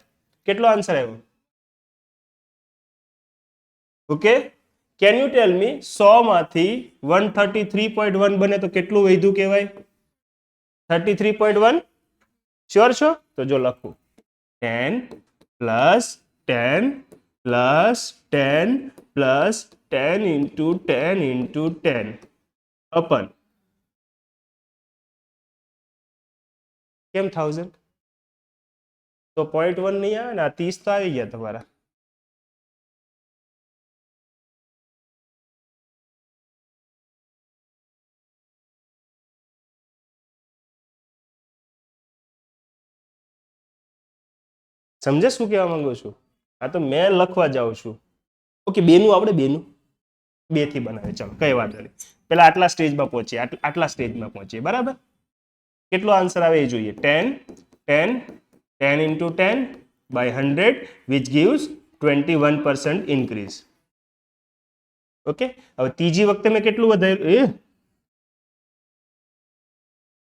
કેટલો આન્સર આવ્યો? ઓકે, કેન યુ ટેલ મી 100 માંથી 133.1 બને તો કેટલું વધ્યું કહેવાય? 33.1. શ્યોર છો? તો જો લખું 10 plus 10 plus 10 plus 10 into 10 into 10 અપન કેમ 1000? તો 0.1 નહીં આવે ને, આ 30 તો આવી ગયા તમારા. સમજે શું કહેવા માંગુ છું? આ તો મેં લખવા જાઉં છું. ઓકે, બેનું આપણે બેનું 2 થી બનાવે. ચાલો કઈ વાત નહીં. પેલા આટલા સ્ટેજમાં પહોંચીએ, આટલા સ્ટેજમાં પહોંચીએ. બરાબર? કેટલો આન્સર આવે એ જોઈએ. 10 into 10 by 100 which gives 21% increase. Okay, હવે ત્રીજી વખતે મેં કેટલું વધાર્યું?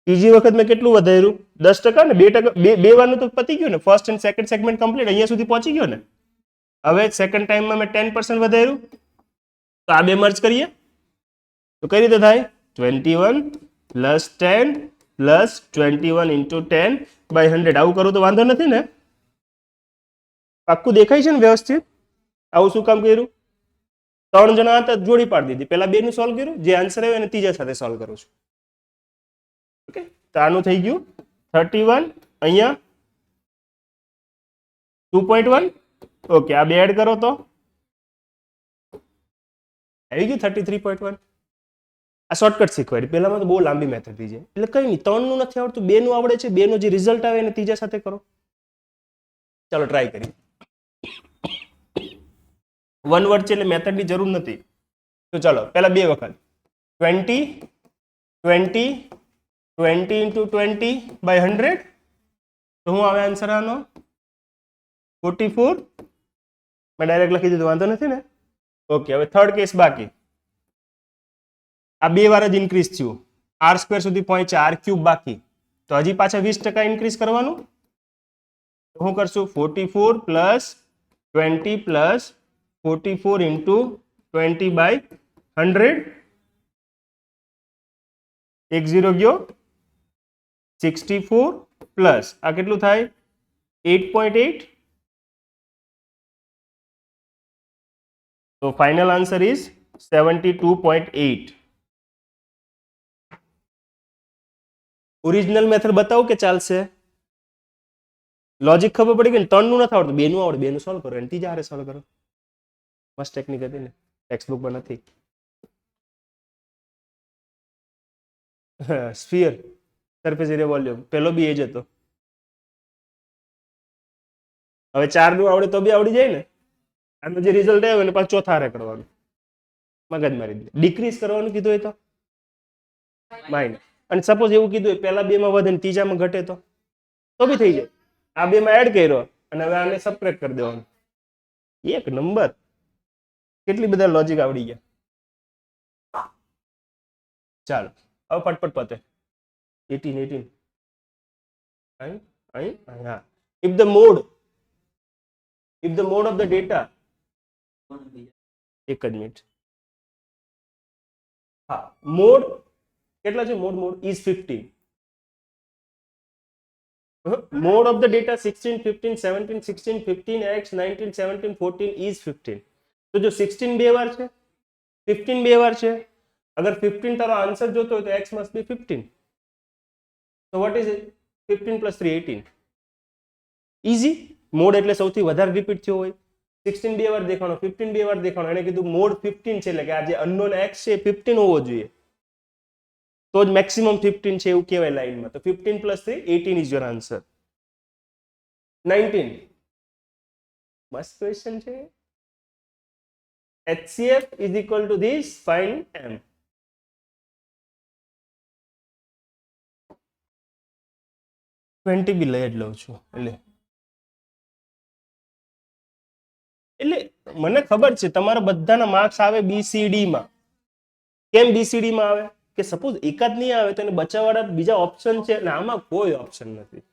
ત્રીજી વખત મેં કેટલું વધાર્યું? 10% ને 2%. બે વારનું તો પતી ગયું ને. First and second segment complete અહીંયા સુધી પહોંચી ગયો ને. હવે સેકન્ડ ટાઈમમાં મેં 10% વધાર્યું તો આ બે મર્જ કરીએ તો કઈ રીતે થાય? 21 પ્લસ 10 પ્લસ 21 ઇન્ટુ 10 બાય 100. આવું કરું તો વાંધો નથી ને? આખું દેખાય છે ને વ્યવસ્થિત? આવું શું કામ કર્યું? 3 જણા હતા, જોડી પાડી દીધી. પેલા 2 નું સોલ્વ કર્યું, જે આન્સર આવ્યો એને ત્રીજા સાથે સોલ્વ કરું છું. ઓકે, તો આનું થઈ ગયું 31, અહીંયા 2.1. ઓકે, આ બે એડ કરો તો આવી ગયું 33.1. આ શોર્ટકટ શીખવાડી. પહેલામાં તો બહુ લાંબી મેથડ થઈ જાય. એટલે કઈ નહીં, 3 નું નથી આવડતું, 2 નું આવડે છે. 2 નો જે રિઝલ્ટ આવે એને ત્રીજા સાથે કરો. ચાલો ટ્રાય કરીએ. વન વર્ડ છે એટલે મેથડની જરૂર નથી. તો ચાલો પહેલા બે વખત 20 20 20 ઇન્ટુ 20 બાય 100. તો હું આવે આન્સર આનો 44. મેં ડાયરેક્ટ લખી દીધું, વાંધો નથી ને? ઓકે, હવે થર્ડ કેસ બાકી. આ બે વાર જ ઇન્ક્રીઝ થયું, આર સ્ક્વેર સુધી પહોંચ્યા, આર ક્યુબ બાકી. તો હજી પાછા 20% ઇન્ક્રીઝ કરવાનું. હું કરશું 44 પ્લસ 20 પ્લસ 44 ઇન્ટુ 20 બાય 100. 10 ગયો 64 પ્લસ આ કેટલું થાય 8.8. તો final answer is 72.8. Original method બતાવું કે ચાલશે? લોજિક ખબર પડી ગઈ ને? 3 નું નથી આવડતું, 2 નું આવડે, 2 નું સોલ્વ કરો, એની ત્રીજા હારે સોલ્વ કરો. મસ્ત ટેકનિક હતી ને, ટેક્સ્ટ બુકમાં નથી. સ્ફિયર સરફેસ એરિયા વોલ્યુમ પેલો બી એ જ હતો. હવે 4 નું આવડે તો બી આવડી જાય ને. આનો જે રિઝલ્ટ આવ્યો ને પાછું ચોથા હારે કરવાનું, મગજ મારી દે. ડિક્રીઝ કરવાનું કીધું હોય તો માઇનસ, અને સપોઝ એવું કીધું હોય પહેલા બે માં વધે ને ત્રીજામાં ઘટે તો બી થઈ જાય. આ બે માં એડ કર્યો અને હવે આને સબટ્રેક્ટ કરી દેવાનું. એક નંબર. કેટલી બધા લોજિક આવડી ગયા. ચાલો હવે ફટફટ પતે. 18 હા. If the mode of the data, એક જ મિનિટ. હા, મોડ કેટલા છે? Mode is 15. Mode of the data 16 15 17 16 15 x 19 17 14 is 15. તો જો 16 બે વાર છે, 15 બે વાર છે. અગર 15 તારો આન્સર જોતો હોય તો x must be 15. So what is it? 15 plus 3 18. Easy. Mode એટલે સૌથી વધારે રિપીટ થયો હોય. 16 બે વાર દેખાણો, 15 બે વાર દેખાણો. એને કીધું મોડ 15 છે, એટલે કે આ જે અનનોન x છે 15 હોવો જોઈએ, તો જ મેક્સિમમ 15 છે એવું કહેવાય લાઈનમાં. તો 15 plus 3 18 is your answer. 19. મસ્ત ક્વેશ્ચન છે. HCF is equal to this, find m. બી લઈ જ લઉં છું. એટલે મને ખબર છે તમારા બધાના માર્ક્સ આવે BCD માં. કેમ BCD માં આવે? કે સપોઝ એકાદ નહીં આવે તો એને બચાવવાળા બીજા ઓપ્શન છે, અને આમાં કોઈ ઓપ્શન નથી.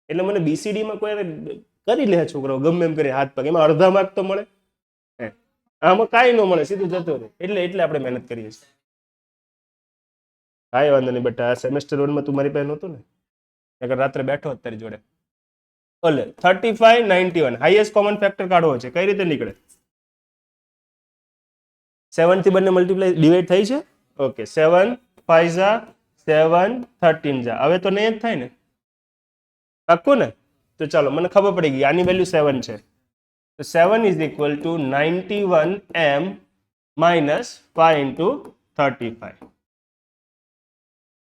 એટલે મને BCD માં કોઈ કરી લે છોકરાઓ ગમે એમ કરી હાથ પગ, એમાં અડધા માર્ક તો મળે. આમાં કાંઈ ન મળે, સીધું જતો રહે. એટલે આપણે મહેનત કરીએ છીએ. કાંઈ વાંધો નહીં બેટા. સેમેસ્ટર 1 માં તું મારી પાસે નહોતો ને, નકર રાત્રે બેઠો જ તારી જોડે. ઓલે 35 91 હાઈએસ્ટ કોમન ફેક્ટર કાઢવો છે. કઈ રીતે નીકળે? 7 થી બંને મલ્ટીપ્લાય ડિવાઈડ થઈ છે. ઓકે, 7 5 જા 7 13 જા. હવે તો નહીં જ થાય ને, પાક્કું ને? તો ચાલો, મને ખબર પડી ગઈ આની વેલ્યુ 7 છે. તો 7 is equal two 91m minus 5 into 35.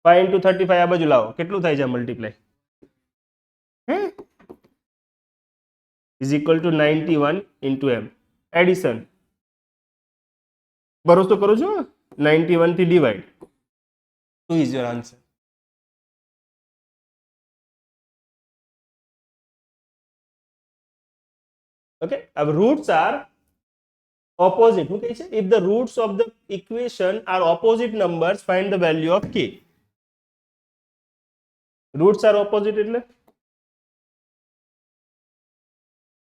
5 into 35 આ બાજુ લાવો, કેટલું થાય છે multiply? Is equal two 91 into m. Addition ભરોસો કરું છું, 91 થી divide. 2 is your answer. Okay, our roots are opposite. શું કહે છે? If the roots of the equation are opposite numbers, find the value of k. Roots are opposite એટલે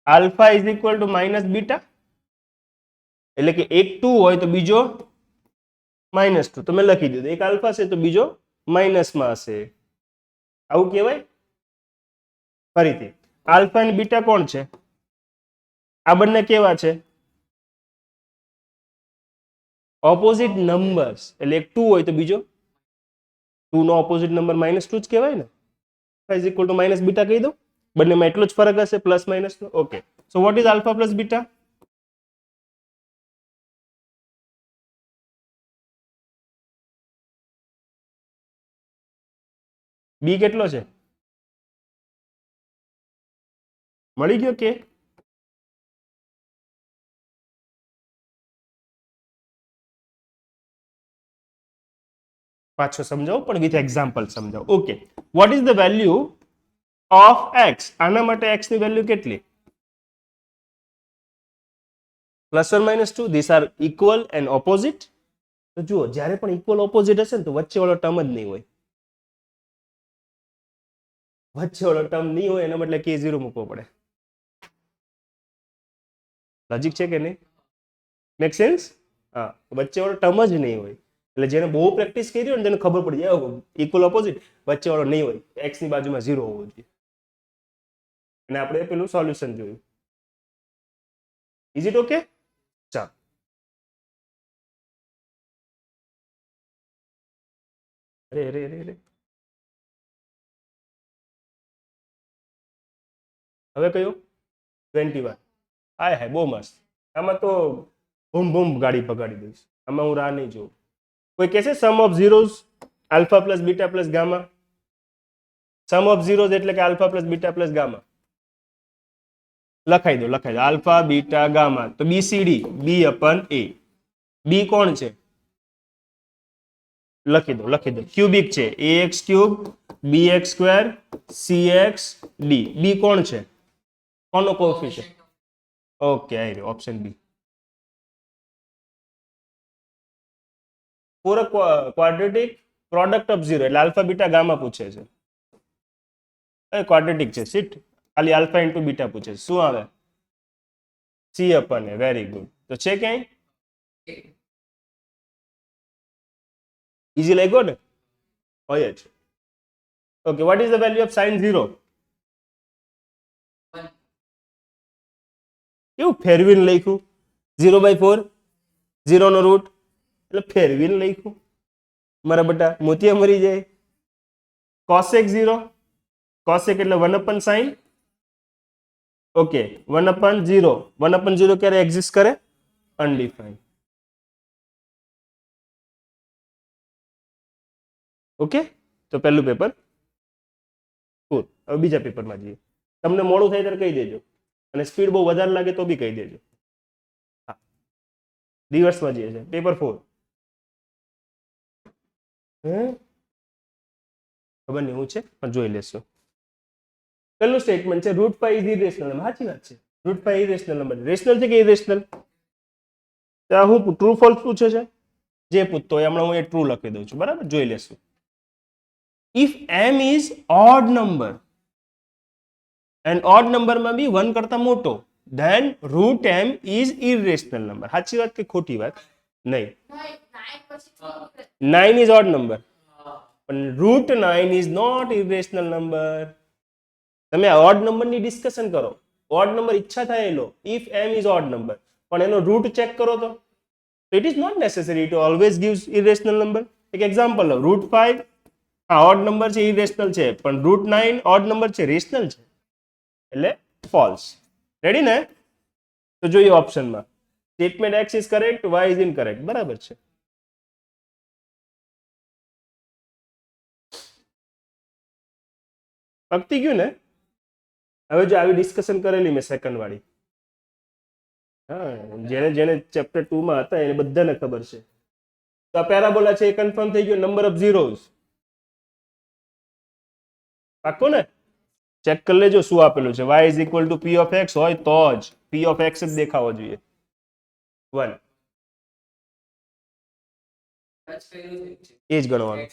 alpha is equal to minus beta, એટલે કે એક 2 હોય તો બીજો -2. તમે લખી દીધું, એક આલ્ફા છે તો બીજો માઇનસમાં હશે, આવું કહેવાય. ફરીથી, આલ્ફા અને બીટા કોણ છે? આ બંને કેવા છે? Opposite numbers. એટલે એક 2 હોય તો બીજો 2 નો ઓપોઝિટ નંબર -2 જ કહેવાય ને. Is equal to minus beta કહી દો. બંનેમાં એટલો જ ફરક હશે, પ્લસ માઇનસ નો. Okay, so what is alpha plus beta? B કેટલો છે? મળી ગયો કે પાછો સમજાવો પણ વિથ એક્ઝામ્પલ સમજાવો. Okay, what is the value of x? આના માટે એક્સ ની વેલ્યુ કેટલી? Plus or minus 2. This are equal and opposite. તો જુઓ, જ્યારે પણ ઇક્વલ ઓપોઝિટ હશે ને તો વચ્ચે વાળો ટર્મ જ નહીં હોય. વચ્ચે વાળો ટર્મ નહીં હોય એના બદલે k0 મૂકવો પડે. લોજિક છે કે નહીં? Make sense? હા, વચ્ચે વાળો ટર્મ જ નહીં હોય. એટલે જેને બહુ પ્રેક્ટિસ કરી હોય ને તેને ખબર પડી જાય ઇક્વલ ઓપોઝિટ વચ્ચે વાળો નહીં હોય, એક્સ ની બાજુમાં 0 હોવો જોઈએ. અને આપણે પેલું સોલ્યુશન જોયું. Is it okay? ચાલો. અરે અરે અરે અરે, હવે કયો? 21. હાય હાય, બહુ મસ્ત. આમાં તો બૂમ બૂમ ગાડી પગાડી દઈશ. આમાં હું રાહ નહીં જોઉં. કોઈ કહેશે sum of zeros alpha plus beta plus gamma? Sum of zeros એટલે કે alpha plus beta plus gamma. લખાઈ દો આલ્ફા બીટા ગામા. તો BCD b upon a. B કોણ છે? લખી દો ક્યુબિક છે. ax cube bx square cx d. બી કોણ છે? કોનો કોએફિશિયન્ટ? ઓકે, આઈ રહ્યો option b. For quadratic product of zero એટલે આલ્ફા બીટા ગામા પૂછે છે. ક્વાડ્રેટિક છે સીટ. ખાલી આલ્ફા ઇન્ટુ બીટા પૂછે છે. શું આવે? C upon a. Very good. તો છે ક્યાંય? ઇઝી લાગ્યો ને? હોય જ. Okay, what is the value of sine 0? કેવું ફેરવીને લખ્યું? 0/4 0 નો રૂટ એટલે ફેરવીને લખ્યું. મારા બટા મોતિયા મરી જાય. કોસેક 0, કોસેક એટલે 1 sin. ઓકે, 1/0. 1/0 ક્યારે એક્ઝિસ્ટ કરે? અનડિફાઇન્ડ. ઓકે, તો પહેલું પેપર પૂર. હવે બીજા પેપરમાં જઈએ. તમને મોડું થાય ત્યારે કહી દેજો, અને સ્પીડ બહુ વધારે લાગે તો બી કહી દેજો. હા, દિવસમાં જઈએ છે પેપર 4. ખબર નહીં હું છે પણ જોઈ લેશું. પહેલું સ્ટેટમેન્ટ છે √5 ઇઝ ઇરેશનલ નંબર. સાચી વાત છે. √5 ઇરેશનલ નંબર. રેશનલ છે કે ઇરેશનલ? ત્યાં હું ટ્રુ ફોલ્સ પૂછે છે? જે પૂછતો હોય હમણાં હું એ ટ્રુ લખી દઉં છું. બરાબર, જોઈ લેશું. If m is odd number and odd નંબરમાં બી 1 કરતા મોટો, than √m is irrational number. સાચી વાત કે ખોટી વાત? નહીં. 9 ઇઝ ઓડ નંબર પણ √9 ઇઝ નોટ ઇરેશનલ નંબર. તમે ઓડ નંબરની ડિસ્કશન કરો, ઓડ નંબર ઈચ્છા થાય એ લો. If m is odd number પણ એનો રૂટ ચેક કરો તો it is not necessary to always gives irrational number. એક એક્ઝામ્પલ લો. √5 હા ઓડ નંબર છે, ઇરેશનલ છે, પણ √9 ઓડ નંબર છે, રેશનલ છે, એટલે ફોલ્સ. રેડી ને? તો જોઈએ ઓપ્શનમાં. Statement x is correct, y is incorrect. બરાબર છે. પકતી ગયું ને? હવે જો આવી ડિસ્કશન કરેલી મેં સેકન્ડ વાળી. હા, જેને જેને ચેપ્ટર 2 માં હતા એને બધાને ખબર છે. તો આ પેરાબોલા છે એ કન્ફર્મ થઈ ગયો. નંબર ઓફ ઝીરોઝ પાક્કો ને? ચેક કરી લેજો શું આપેલું છે. y is equal to p of x હોય તો જ p ઓફ x જ દેખાવો જોઈએ. 1 એ જ ગણવાનું.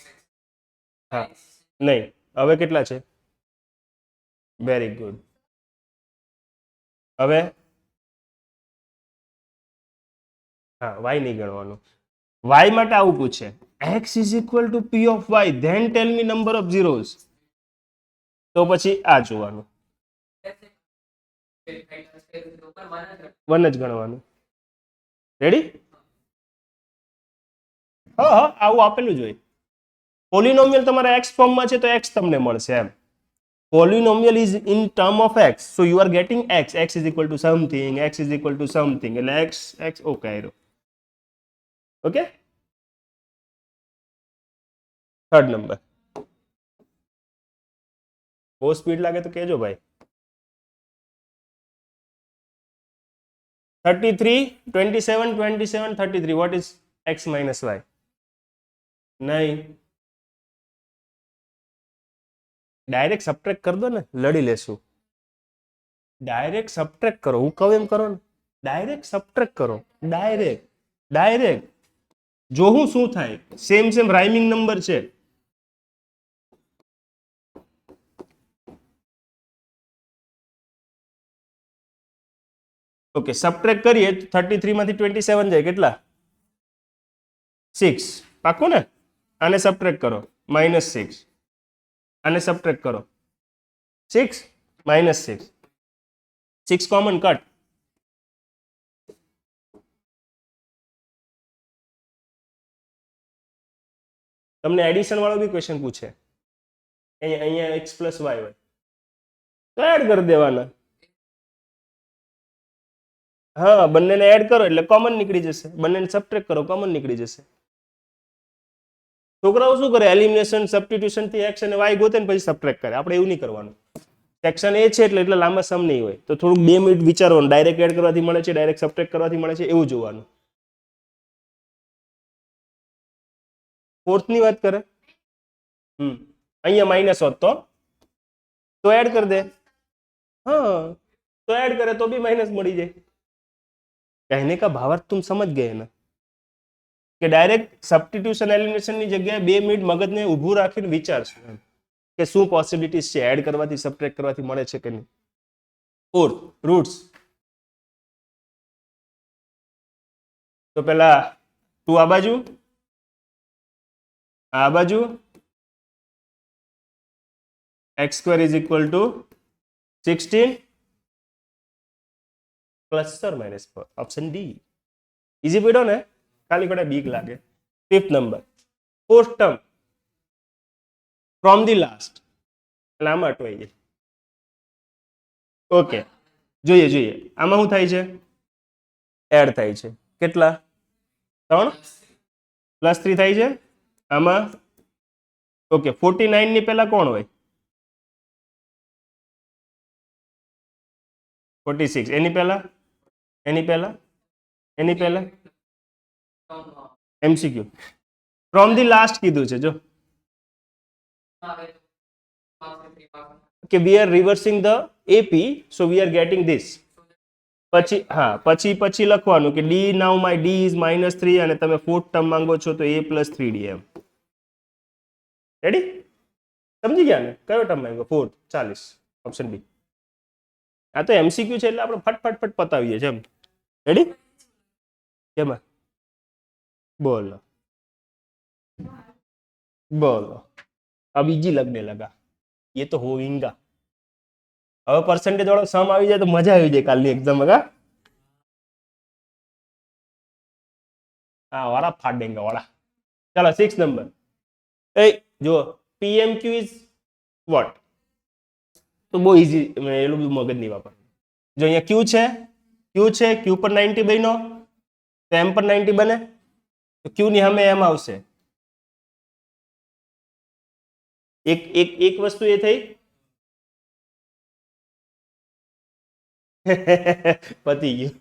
હા, નહીં. હવે કેટલા છે? Very good. હવે હા, y નહીં ગણવાનું. y માટે આવું પૂછે, x is equal to p of y then tell me number of zeros. તો પછી આ જોવાનું. 1 જ ગણવાનું. રેડી? હા હા, આવું આપેલું જ હોય. પોલિનોમિયલ તમારા x ફોર્મમાં છે તો x તમને મળશે એમ. Polynomial is in term of x, so you are getting x is equal to something, x is equal to something, એટલે x ઓકે આયરો. Okay, third number. બહુ સ્પીડ લાગે તો કહેજો ભાઈ. 33, 27, 27, 33. What is x minus y? नहीं, direct subtract કર દો ને, લડી લેશું. ડાયરેક્ટ સબટ્રેક્ટ કરો, હું કહું એમ કરો ને. ડાયરેક્ટ સબટ્રેક્ટ કરો, ડાયરેક્ટ ડાયરેક્ટ જોવું શું થાય. સેમ સેમ રાઇમિંગ નંબર છે. ઓકે, સબટ્રેક્ટ કરીએ તો 33 માંથી 27 જાય કેટલા? 6. પાકું ને? આને સબટ્રેક્ટ કરો, -6. આને સબટ્રેક્ટ કરો, 6 -6. 6 કોમન કટ. તમને એડિશન વાળો બી ક્વેશ્ચન પૂછે, અહીંયા x + y હોય તો એડ કરી દેવાના. હા, બંનેને એડ કરો એટલે કોમન નીકળી જશે, બંનેને સબટ્રેક્ટ કરો કોમન નીકળી જશે. છોકરાઓ શું કરે, એલિમિનેશન સબસ્ટિટ્યુશન થી x અને y ગોતે ને પછી સબટ્રેક્ટ કરે. આપણે એવું નહીં કરવાનું. સેક્શન એ છે એટલે લાંબા સમ નહીં હોય, તો થોડુંક 2 મિનિટ વિચારવાનું. ડાયરેક્ટ એડ કરવાથી મળે છે, ડાયરેક્ટ સબટ્રેક્ટ કરવાથી મળે છે, એવું જોવાનું. ફોર્થ ની વાત કરે, અહીંયા માઇનસ હોત તો એડ કરી દે. हाँ, तो ऐड करे तो भी माइनस मળી જાય. कहने का भावार्थ तुम समझ गए ना કે ડાયરેક્ટ સબસ્ટિટ્યુશન એલિમિનેશન ની જગ્યાએ 2 મિનિટ મગજને ઊભું રાખીને વિચારશું કે શું પોસિબિલિટીઝ છે, એડ કરવાથી સબટ્રેક્ટ કરવાથી મળે છે કે નહીં. Fourth, roots. તો પેલા 2 આ બાજુ x² = 16 +or - option D. Easy પડ્યો ને, ખાલી પડે બીક લાગે. 5th number, fourth term from the last, એટલે આમાં અટવાઈ જાય. ઓકે, જોઈએ આમાં શું થાય છે, એડ થાય છે. કેટલા? 3 +3 થાય છે આમાં. ઓકે, 49 ની પહેલા કોણ હોય? 46. એની પહેલા MCQ. ફ્રોમ ધી લાસ્ટ કીધું છે જો, કે we are reversing the AP, so we are getting this. પછી હા, પછી લખવાનું કે D now my D is -3 અને તમે ફોર્થ ટર્મ માંગો છો તો A + 3D એમ. રેડી? સમજી ગયા ને? કયો ટર્મ માંગ્યો? ફોર્થ. 40. Option B. આ તો MCQ છે એટલે આપણે ફટ પતાવીએ છે એમ. રેડી? કેમાં? બોલો अब इजी लगने लगा, ये तो होगा. હવે પરસેન્ટેજ વાળો સમ આવી જાય તો મજા આવી જાય કાલની એક્ઝામ માં. હા, વાળા ફાડેંગા વાળા. ચાલો 6 નંબર. એ જો PMQ ઇઝ વોટ? તો બહુ ઈઝી, એટલું બધું મગજ નહીં વાપર. જો અહીંયા Q પર 90 બન્યો તો M પર 90 બને, તો Q ની સામે M આવશે. એક વસ્તુ એ થઈ. પતી ગયું.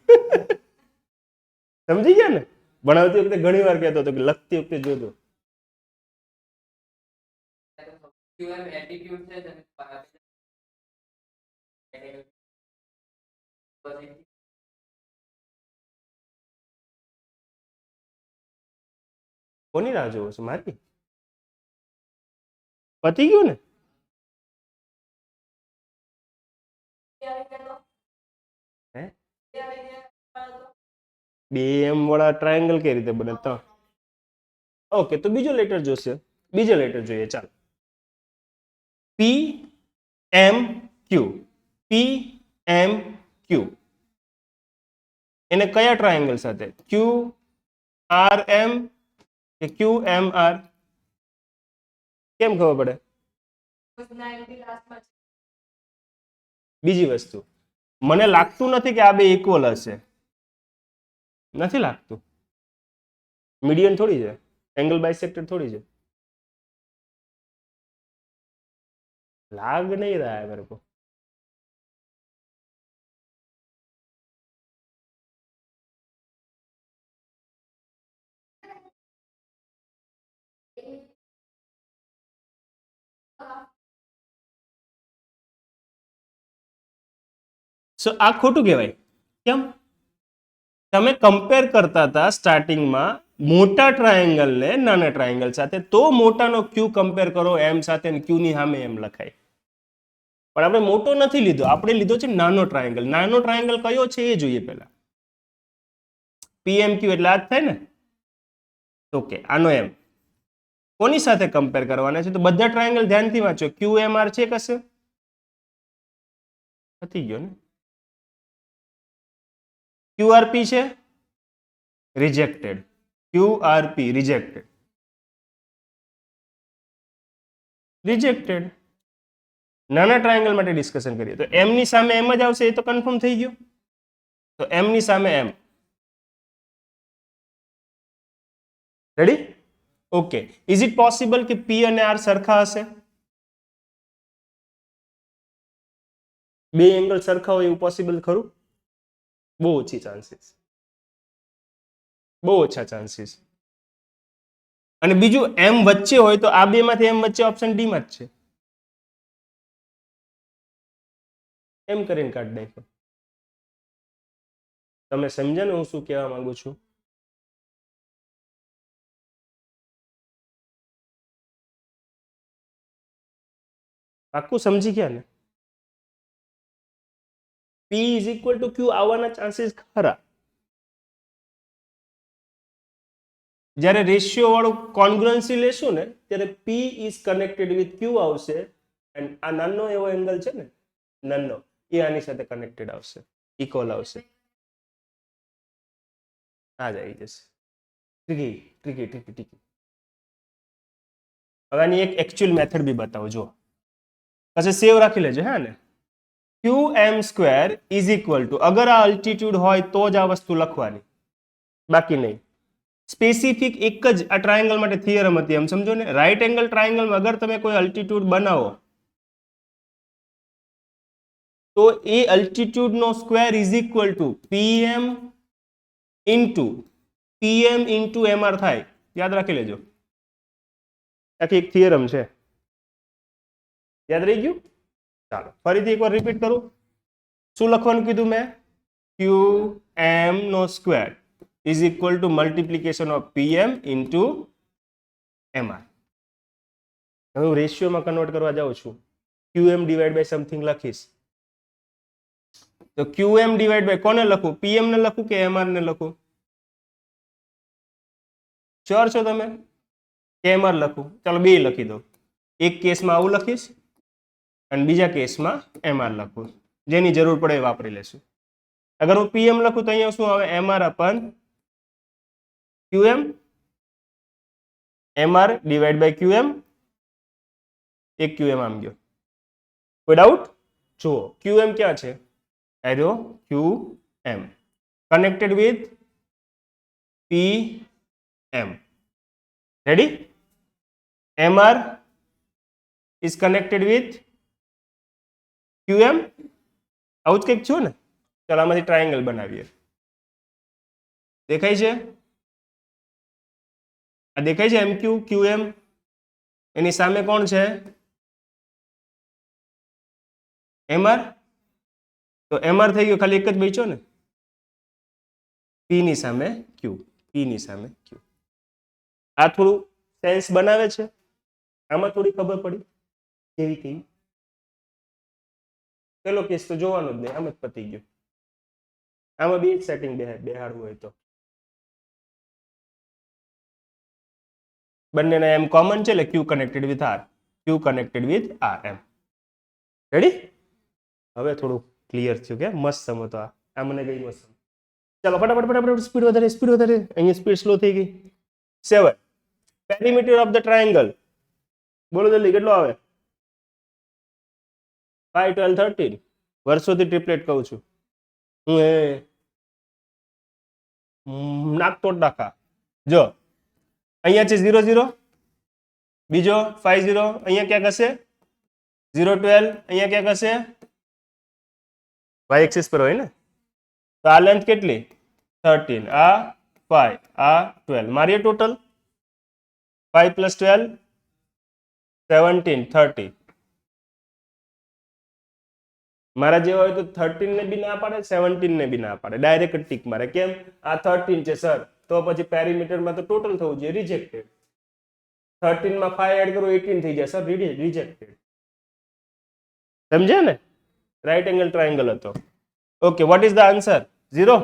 સમજી ગયા ને? ભણાવતી વખતે ઘણી વાર કહેતો હતો કે લખતી વખતે જોજો. કોની રાહ જોવો છો? મારી? પતી ગયું ને? હે? 2M વાળા ટ્રાયેંગલ કઈ રીતે બને? તો ઓકે, તો બીજો લેટર જોશે. બીજો લેટર જોઈએ. ચાલો, PMQ. એને કયા ટ્રાયેંગલ સાથે? QRM કે QMR? કેમ ખબર પડે? બીજી વસ્તુ, મને લાગતું નથી કે આ બે ઇક્વલ હશે. નથી લાગતું. મીડિયન થોડી છે, एंगल बाइसेक्टर थोड़ी है. लाग नहीं रहा है मेरे को. સો આ ખોટું કહેવાય. કેમ? તમે કમ્પેર કરતા હતા સ્ટાર્ટિંગમાં મોટા ટ્રાયેંગલ ને નાના ટ્રાયેંગલ સાથે, તો મોટાનો ક્યુ કમ્પેર કરો એમ સાથે, ક્યુ ની સામે એમ લખાય. પણ આપણે મોટો નથી લીધો, આપણે લીધો છે નાનો ટ્રાયેંગલ. નાનો ટ્રાયેંગલ કયો છે એ જોઈએ પહેલા. પીએમક્યુ એટલે આ જ થાય ને. ઓકે, આનો એમ કોની સાથે કમ્પેર કરવાના છે? તો બધા ટ્રાયેંગલ ધ્યાનથી વાંચો. QMR છે કશે? પતી ગયો ને. QRP છે? રિજેક્ટેડ. QRP rejected. રિજેક્ટેડ. નાના ટ્રાયેંગલ માટે ડિસ્કશન કરીએ તો એમ ની સામે એમ જ આવશે, એ તો કન્ફર્મ થઈ ગયું. તો એમ ની સામે એમ. Ready? Okay. Is it possible કે પી અને આર સરખા હશે? બે એંગલ સરખા હોય એવું પોસિબલ ખરું? બહુ ઓછી ચાન્સીસ. બહુ ઓછા ચાન્સીસ. અને બીજું એમ વચ્ચે હોય તો આ બે માંથી એમ વચ્ચે ઓપ્શન ડી માં જ છે. એમ કરીને કાઢી નાખ્યો. તમે સમજ્યા ને હું શું કહેવા માંગુ છું? પાક્કું સમજી ગયા ને? P ઇઝ ઇક્વલ ટુ ક્યુ આવવાના ચાન્સીસ ખરા. જ્યારે રેશિયો વાળું કોન્ગ્રુઅન્સી લેશું ને ત્યારે P ઇઝ કનેક્ટેડ વિથ ક્યુ આવશે, એન્ડ આ નાનો એવો એંગલ છે ને, નાનો, એ આની સાથે કનેક્ટેડ આવશે, ઇક્વલ આવશે. આ જ આવી જશે. Tricky tricky tricky tricky. હવે આની એક એકચ્યુઅલ મેથડ બી બતાવો. જો પછી સેવ રાખી લેજો. હા ને, QM square is equal two, અગર આ અલ્ટિટ્યુડ હોય તો જ આ વસ્તુ લખવાની, બાકી નહીં. સ્પેસિફિક એક જ આ ટ્રાયેંગલ માટે થિયરમ હતી, એમ સમજો ને. રાઈટ એંગલ ટ્રાયેંગલમાં અગર તમે કોઈ અલ્ટિટ્યુડ બનાવો તો એ અલ્ટિટ્યુડ નો square is equal to PM into MR થાય. યાદ રાખી લેજો. આખી એક થિયરમ છે. યાદ રહી ગયું? ચાલો ફરીથી એકવાર રિપીટ કરું. શું લખવાનું કીધું મેં? QM નો square is equal to multiplication of PM into MR. હવે હું રેશિયોમાં કન્વર્ટ કરવા જાઉં છું. QM ડિવાઈડ બાય સમથિંગ લખીશ. તો QM ડિવાઈડ બાય કોને લખું? PM ને લખું કે MR ને લખું? શ્યોર છો તમે કે MR લખું? ચાલો બે લખી દો. એક કેસમાં આવું લખીશ અને બીજા કેસમાં MR લખું. જેની જરૂર પડે એ વાપરી લેશું. અગર હું PM લખું તો અહીંયા શું આવે? MR upon QM. MR divide by QM. એક QM આમ ગયો. કોઈ ડાઉટ? જુઓ QM ક્યાં છે? આર્યો QM connected with PM. Ready? MR is connected with QM. આવું જ કંઈક છું ને. ચાલો આમાંથી ટ્રાયેંગલ બનાવીએ. દેખાય છે? આ દેખાય છે MQ QM. એની સામે કોણ છે? MR. તો MR થઈ ગયો, ખાલી એક જ બચ્યો ને. P ની સામે Q. P ની સામે Q. આ થોડું સેન્સ બનાવે છે. આમાં થોડી ખબર પડી કેવી કેવી. પેલો કેસ તો જોવાનો જ નહીં, આમ જ પતી ગયો. આમાં બી સેટિંગ બેહાડવું હોય તો બંનેના એમ કોમન છે, એટલે Q connected with R. Q connected with R એમ. રેડી? હવે થોડું ક્લિયર થયું કે મસ્ત સમજો. આ મને ગઈ મસ્ત. ચાલો ફટાફટ સ્પીડ વધારે. અહીંયા સ્પીડ સ્લો થઈ ગઈ. 7. Perimeter of the triangle. બોલો જલ્દી, કેટલો આવે? 5, 12, 13. વર્ષોથી ટ્રિપલેટ કહું છું હું. નાકતોડ નાખા. જો અહીંયા છે 0, 0. બીજો 5, 0. અહીંયા ક્યાંક હશે 0, 12. અહીંયા ક્યાંક હશે. y એક્સિસ પર હોય ને. તો આ લેન્થ કેટલી? 13. આ 5, આ 12. મારીએ ટોટલ 5 + 12 17 30 મારા જેવા હોય તો 13 ને બી ના પાડે 17 ને બી ના પાડે ડાયરેક્ટ ટીક મારે કેમ આ 13 છે સર તો પછી પેરીમીટરમાં તો ટોટલ થવું જોઈએ રિજેક્ટેડ 13 માં 5 એડ કરો 18 થઈ જાય સર રિજેક્ટેડ સમજ્યા ને રાઈટ એંગલ ટ્રાયેંગલ હતો okay what is the answer 0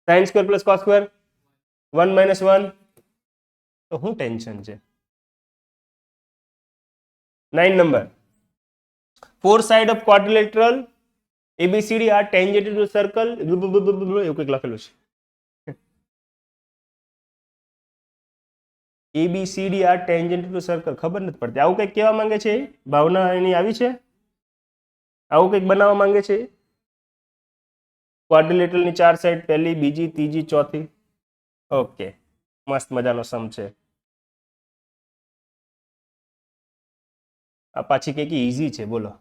sin square plus cos square 1 minus 1 તો શું ટેન્શન છે 9 number four side of quadrilateral ABCD are tangent to circle એવું કંઈક લખેલું છે ABCD are tangent to circle ખબર નથી પડતી આવું કંઈક કહેવા માંગે છે ભાવના એની આવી છે આવું કંઈક બનાવવા માંગે છે ક્વાડ્રિલેટરલ ની ચાર સાઈડ પહેલી બીજી ત્રીજી ચોથી ઓકે મસ્ત મજાનો સમ છે આ પાછી કંઈક ઈઝી છે બોલો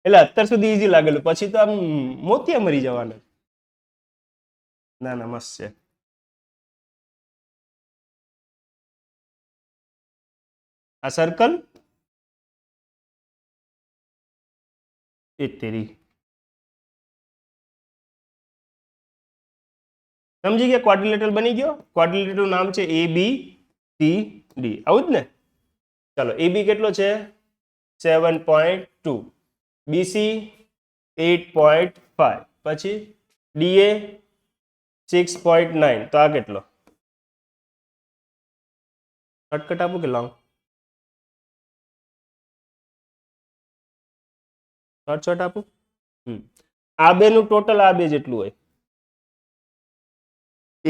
એટલે અત્યાર સુધી ઈઝી લાગેલું પછી તો આમ મોતિયા મરી જવાના ના ના મસ્ત છે આ સર્કલ એ તેરી સમજી ગયા ક્વાડ્રિલેટરલ બની ગયો ક્વાડ્રિલેટરલ નામ છે ABCD આવું જ ને ચાલો AB કેટલો છે 7.2 BC 8.5 પછી DA 6.9 તો આ કેટલો શોર્ટકટ આપું કે લોંગ શોર્ટ આપું આ બે નું ટોટલ આ બે જેટલું હોય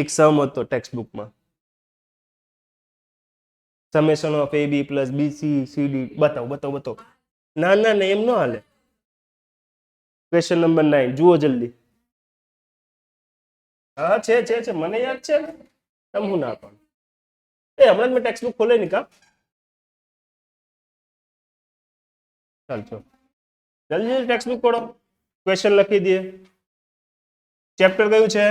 એક સમ હતો ટેક્સ્ટ બુકમાં summation of AB plus BC CD બતાવો ના ના ના એમ ન હાલે ક્વેશ્ચન નંબર 9 જુઓ જલ્દી હા છે મને યાદ છે ને તમ હું ના પણ હમણાં મેં ટેક્સ્ટ બુક ખોલે નહીં કા ચાલજો જલ્દી ટેક્સ્ટ બુક ખોલો ક્વેશ્ચન લખી દઈએ ચેપ્ટર કયું છે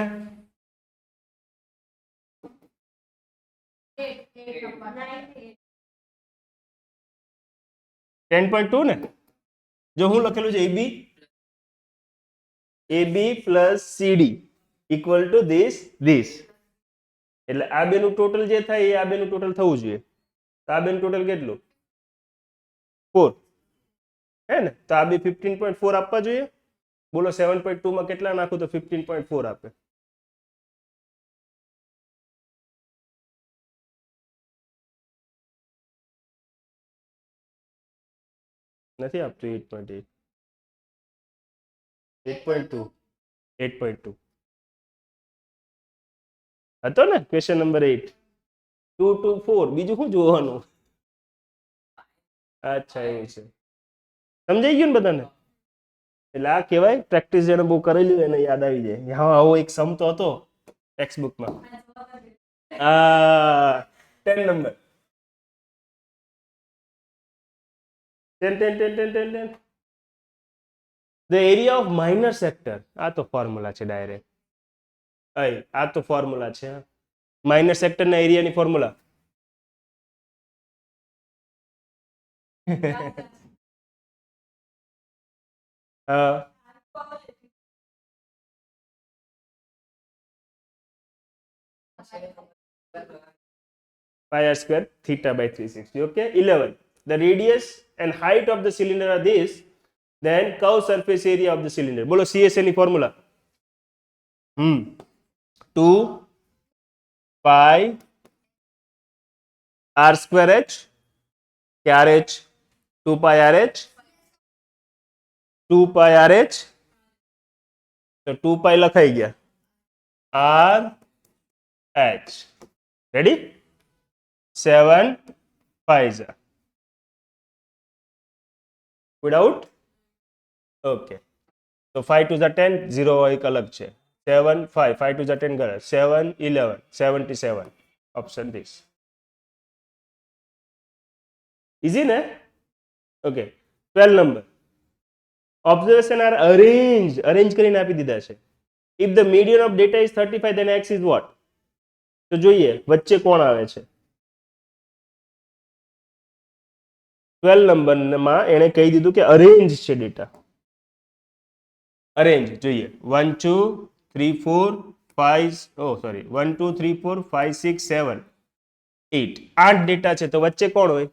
10.2 ને જો હું લખેલું છે AB plus CD equal to this એટલે આ બેનું ટોટલ જે થાય એ આ બેનું ટોટલ થવું જોઈએ તો આ બેનું ટોટલ કેટલું 4 હે ને તો આ બે 15.4 આપવા જોઈએ બોલો 7.2 માં કેટલા નાખું તો 15.4 આપે નથી આપતું 8.2 હતો ને ક્વેશ્ચન નંબર 8 2 to 4 બીજું શું જોવાનું અચ્છા એવું છે સમજાઈ ગયું ને બધાને એટલે આ કહેવાય પ્રેક્ટિસ જેને બહુ કરેલી એને યાદ આવી જાય હા આવો એક સમ તો હતો ટેક્સ્ટ બુકમાં 10 number 10 the area of minor sector આ તો ફોર્મ્યુલા છે ડાયરેક્ટ આ તો ફોર્મ્યુલા છે માઇનર સેક્ટર ના એરિયાની formula pi r square theta by 360 okay 11 the radius and height of the cylinder are this then curve surface area of the cylinder બોલો CSA ની formula 2 pi r square h કે RH 2 pi RH 2 pi RH તો 2 pi લખાઈ ગયા r h ready 7 5 without okay તો 5 to the 10 0 એક અલગ છે 7 5 5 to the 10 કરે 7 11 77 option this easy ne okay 12 number observation are arranged કરીને આપી દીધા છે if the median of data is 35 then x is what તો જોઈએ વચ્ચે કોણ આવે છે. 12 નંબરમાં એણે કહી દીધું કે અરેન્જ છે ડેટા. અરેન્જ જોઈએ 1 2 3 4 5 સોરી 1 2 3 4 5 6 7 8 8 ડેટા છે તો વચ્ચે કોણ હોય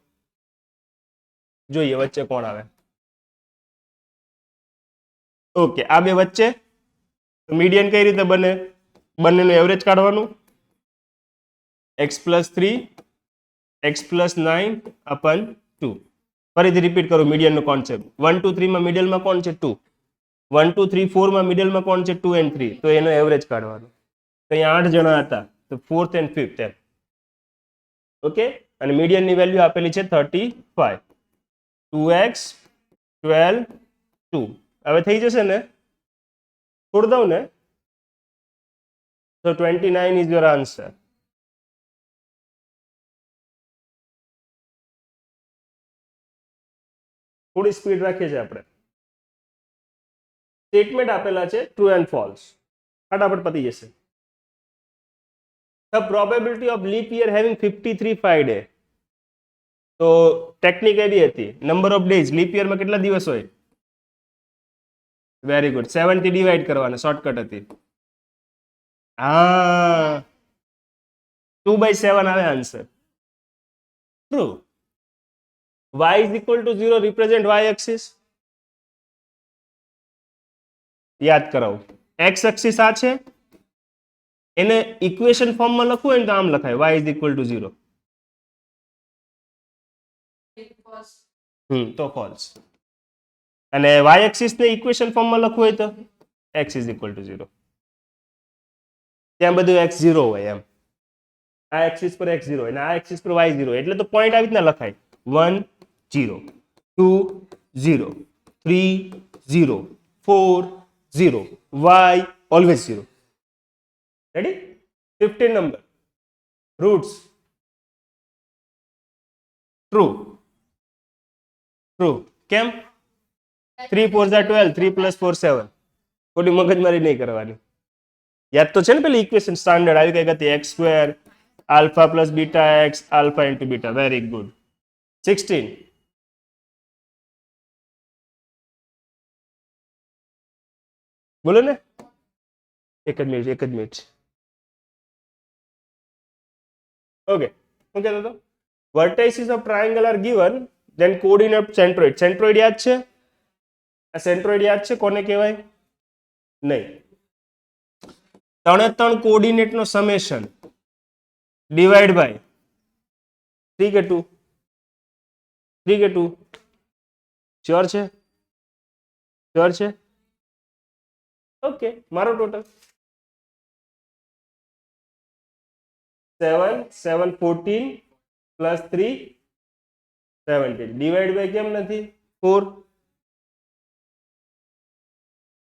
જોઈએ વચ્ચે કોણ આવે. ઓકે આ બે વચ્ચે મીડિયન કઈ રીતે બને બંનેનું એવરેજ કાઢવાનું x+3 x+9 અપન 2. ફરીથી રિપીટ કરું મિડિયનનો કોન્સેપ્ટ 1 2 3 માં મિડલમાં કોણ છે 2 1 2 3 4 માં મિડલમાં કોણ છે 2 and 3 તો એનો એવરેજ કાઢવાનો. તો અહીંયા 8 જણા હતા તો 4th and 5th M. Okay અને મીડિયનની વેલ્યુ આપેલી છે 35 2x 12 2 હવે થઈ જશે ને છોડ દઉં ને તો 29 is your answer. થોડી સ્પીડ રાખીએ છીએ આપણે. સ્ટેટમેન્ટ આપેલા છે ટ્રુ એન્ડ ફોલ્સ ફટાફટ પતી જશે. The probability of leap year having 53 Friday. તો ટેકનિક એવી હતી નંબર ઓફ ડેઝ લીપ યરમાં કેટલા દિવસ હોય વેરી ગુડ 7 થી ડિવાઈડ કરવાના શોર્ટકટ હતી. હા 2/7 આવે answer. True. y is equal to 0 represent y axis. યાદ કરાવું x axis આ છે એને ઇક્વેશન ફોર્મમાં લખવું હોય ને તો આમ લખાય y is equal to 0. તો ફોલ્સ. અને y axis ને ઇક્વેશન ફોર્મમાં લખવું હોય તો x is equal to 0. ત્યાં બધું x0 હોય એમ આ એક્સિસ પર x0 હોય અને આ એક્સિસ પર y0 એટલે તો પોઈન્ટ આવી રીતના લખાય 1 0 2 0 3 0 4 0 y always 0. ready 15 number roots true true કેમ 3 4 12 3 plus 4 7 ખોટી મગજમારી નહીં કરવાની. યાદ તો છે ને પેલી ઇક્વેશન સ્ટાન્ડર્ડ આવી કઈ હતી x square alpha plus beta x alpha into beta very good. 16 બોલો ને એક જ મિનિટ ઓકે શું કહેતો હતો vertices of triangle are given then coordinate centroid યાદ છે આ સેન્ટ્રોઇડ યાદ છે કોને કહેવાય નહીં 3 કોઓર્ડિનેટ નો સમેશન ડિવાઈડ બાય 3 કે 2 3 કે 2 શ્યોર છે ઓકે મારો ટોટલ 7 7 14 પ્લસ 3 17 ડિવાઈડ બાય કેમ નથી 4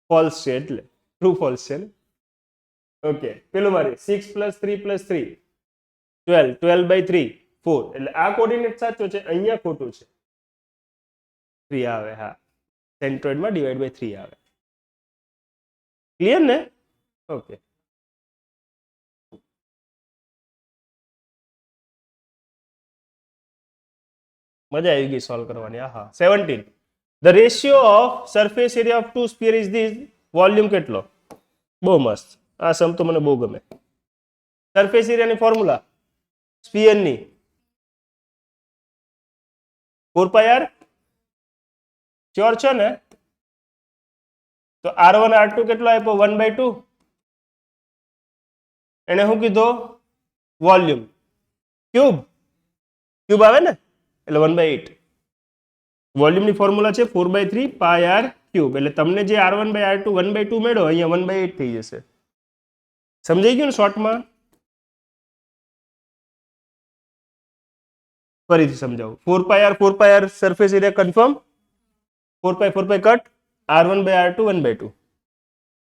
ફોલ્સ છે એટલે ટ્રુ ફોલ્સ છે ને ઓકે પેલું મારી 6 પ્લસ 3 પ્લસ 3 12 12 બાય 3 4 એટલે આ કોઓર્ડિનેટ સાચો છે અહીંયા ખોટું છે 3 આવે હા સેન્ટ્રોઇડમાં ડિવાઈડ બાય 3 આવે ક્લિયર ને ઓકે મજા આવી ગઈ સોલ્વ કરવાની હા 17 the ratio of surface area of two sphere is this volume કેટલો બહુ મસ્ત આ સમ તો મને બહુ ગમે સરફેસ એરિયાની ફોર્મ્યુલા સ્ફિયરની 4πr શ્યોર છો ને તો r1 r2 કેટલો આપ્યો 1/2 એને શું કીધો વોલ્યુમ ક્યુબ આવે ને એટલે 1/8 વોલ્યુમની ફોર્મ્યુલા છે 4/3 પાય r ક્યુબ એટલે તમને જે r1 બાય r2 1/2 મેળો અહીંયા 1/8 થઈ જશે સમજાઈ ગયું ને શોર્ટમાં ફરીથી સમજાવું 4πr surface area confirm 4π cut r1 by r2 1/2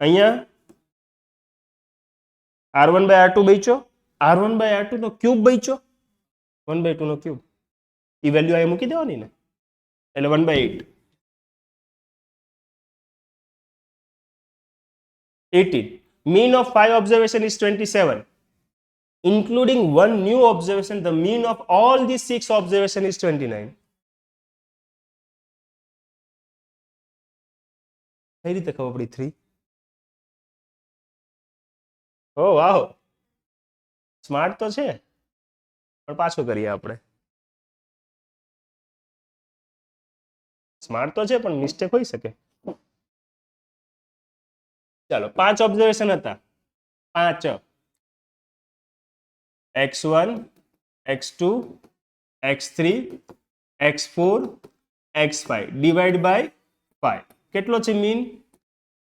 અહીંયા r1 બાય r2 બચ્યો r1 બાય r2 નો ક્યુબ બચ્યો 1/2 નો ક્યુબ એ વેલ્યુ અહીંયા મૂકી દેવાની ને એટલે 1/8 18 mean of 5 observation is 27 including one new observation, the mean of all these 6 observation is 29. કઈ રીતે ખબર પડી 3? ઓ વાહ, સ્માર્ટ તો છે, પણ પાછું કરીએ આપણે. સ્માર્ટ તો છે પણ મિસ્ટેક હોઈ શકે. ચાલો 5 ઓબ્ઝર્વેશન હતા. 5 x1 x2 x3 x4 x5 divide by 5 કેટલો છે મીન?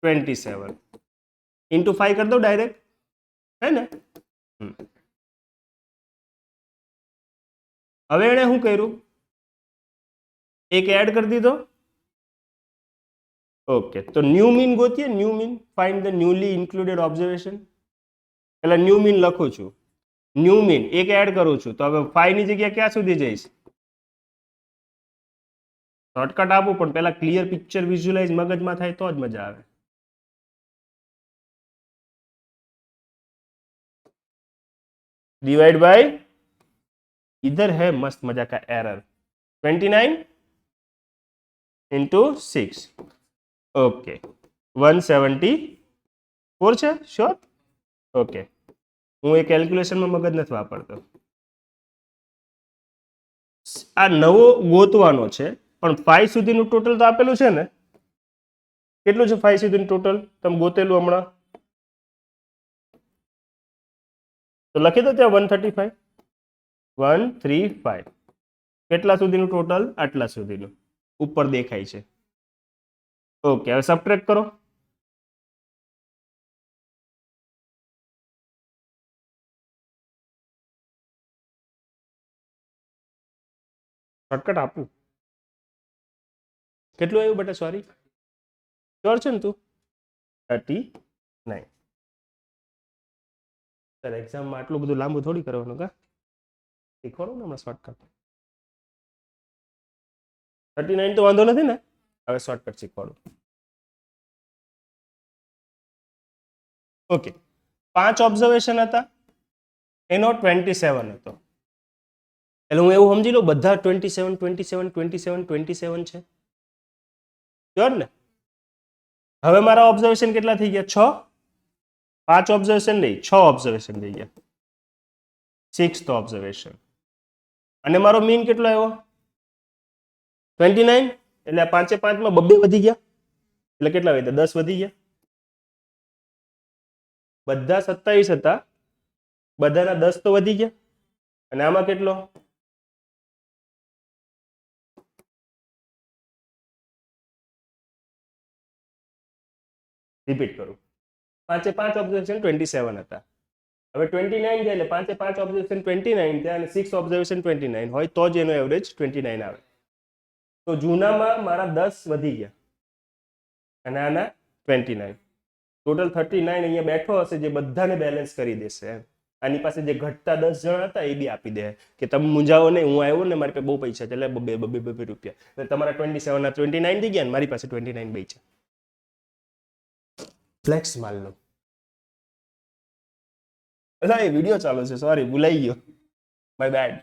27 ઇન્ટુ 5 કરી દો ડાયરેક્ટ, હે ને? હવે એણે શું કર્યું? એક એડ કરી દીધો. ઓકે, તો ન્યૂ મીન ગોતીએ. New mean, find the newly included observation. એટલે ન્યૂ મીન લખું છું. ન્યૂ મીન એક એડ કરું છું, તો હવે 5 ની જગ્યા ક્યાં સુધી જઈશ? શોર્ટકટ આપું પણ પહેલા ક્લિયર પિક્ચર વિઝ્યુઅલાઇઝ મગજમાં થાય તો જ મજા આવે. डिवाइड बाय, इधर है मस्त मजा का एरर, 29 इंटू 6. ओके, 174 છે શ્યોર? ઓકે, હું એ કેલ્ક્યુલેશનમાં મગજ નથી વાપરતો. આ નવો ગોતવાનો છે, પણ 5 સુધીનું ટોટલ તો આપેલું છે ને. કેટલું છે 5 સુધીનું ટોટલ? તમે ગોતેલું હમણાં તો લખી દો ત્યાં 135. 135 કેટલા સુધીનું ટોટલ? આટલા સુધીનું ઉપર દેખાય છે. ઓકે, હવે સબટ્રેક્ટ કરો. શોર્ટકટ આપું. કેટલું આવ્યું બેટા? સોરી, શ્યોર છે ને તું? 39. સર એક્ઝામમાં આટલું બધું લાંબુ થોડી કરવાનું, કા શીખવાનું ને હમણાં શોર્ટકટ. 39 તો વાંધો નથી ને? હવે શોર્ટકટ શીખવાડું. ઓકે, 5 ઓબ્ઝર્વેશન હતા, એનો 27 હતો. એટલે હું એવું સમજી લઉં બધા 27 27 27 27 છે. શ્યોર ને? હવે મારા ઓબ્ઝર્વેશન કેટલા થઈ ગયા? 6. 5 ઓબ્ઝર્વેશન નહીં, 6 ઓબ્ઝર્વેશન થઈ ગયા. 6th observation. અને મારો મીન કેટલો આવ્યો? 29. એટલે આ 5 માં 2 વધી ગયા. એટલે કેટલા વધ્યા? 10 વધી ગયા. બધા 27 હતા, બધાના 10 તો વધી ગયા. અને આમાં કેટલો? રિપીટ કરું, 5 ઓબ્ઝર્વેશન 27 હતા. હવે 29 છે એટલે 5 ઓબ્ઝર્વેશન 29 થયા અને 6 ઓબ્ઝર્વેશન 29 હોય તો જ એનો એવરેજ 29 આવે. તો જૂનામાં મારા 10 વધી ગયા અને આના 29. ટોટલ 39 અહીંયા બેઠો હશે જે બધાને બેલેન્સ કરી દેશે. આની પાસે જે ઘટતા 10 જણા હતા એ બી આપી દે કે તમે મૂંઝાવો નહીં, હું આવ્યો ને મારી પાસે બહુ પૈસા છે એટલે 2 રૂપિયા. એટલે તમારા 27 ના 29 થઈ ગયા ને મારી પાસે 29 બચ્યા. ફ્લેક્સ માલ લો. અલા એ વિડિયો ચાલુ છે, સોરી ભૂલાઈ ગયો, my bad.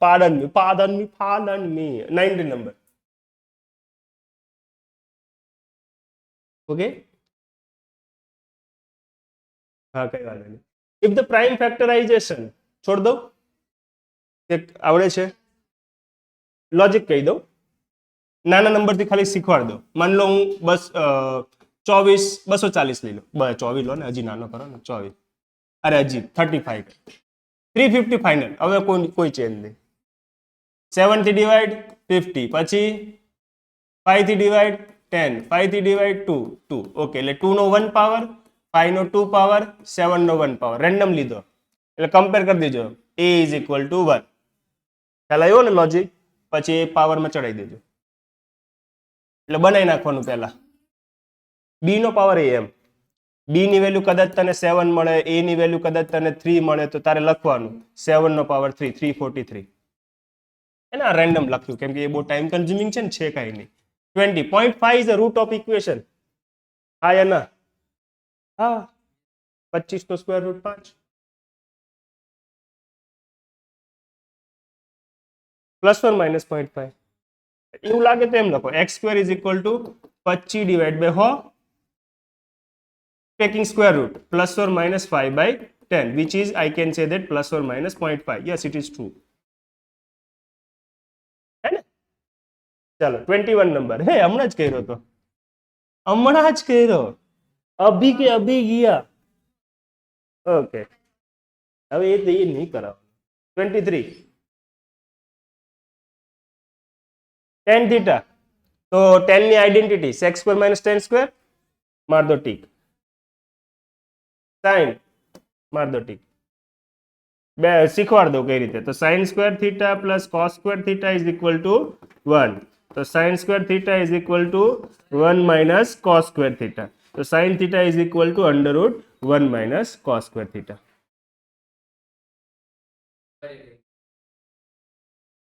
Pardon me. 19 number. Okay, હા કઈ વાંધો નહીં. ઇફ ધ પ્રાઇમ ફેક્ટરાઇઝેશન છોડ દઉં, આવડે છે લોજિક કહી દઉં, નાના નંબરથી ખાલી શીખવાડ દો. માન લો હું બસ 24 240 લઈ લો. 24 લો ને, હજી નાનો કરો ને. 24 અરે હજી 35 350 ફાઇનલ. હવે કોઈ ચેન્જ નહીં. 7 થી ડિવાઈડ 50, પછી 5 થી ડિવાઈડ 10, 5 થી ડિવાઈડ 2 2. ઓકે, એટલે 2 નો 1 પાવર, 5 નો 2 પાવર, 7 નો 1 પાવર રેન્ડમ લીધો. એટલે કમ્પેર કરી દેજો. a is equal two 1. ખ્યાલ આવ્યો ને લોજિક? પછી એ પાવરમાં ચડાવી દેજો. એટલે બનાવી નાખવાનું પહેલા. b નો પાવર એમ. b ની વેલ્યુ કદાચ તને 7 મળે, a ની વેલ્યુ કદાચ તને 3 મળે, તો તારે લખવાનું 7 નો પાવર 3 343. એના રેન્ડમ લખ્યું કેમ કે એ બહુ ટાઈમ કન્ઝ્યુમિંગ છે ને, છે કાંઈ નહીં. 20.5 is the root of equation. હા યા ના? હા, 25 નો square root 5 plus or minus 0.5. એવું લાગે તો એમ લખો x square is equal to 25 divide by હો taking square root plus or minus 5 by 10, which is I can say that plus or minus 0.5. Yes, it is true. है ને? ચાલો 21 number. હે હમણાં જ કર્યો તો. હમણાં જ કર્યો. અભી કે અભી ગયા. ઓકે. હવે એ નહીં કરાવો. 23. tan theta. તો tan ની identity sec square minus tan square માર દો ટીક. સાઇન માર દો ટીક. બે શીખવાડ દો કઈ રીતે. તો sin square theta plus cos square theta is equal two 1. તો sin square theta is equal two 1 minus cos square theta. તો sin theta is equal two under route 1 minus cos square theta.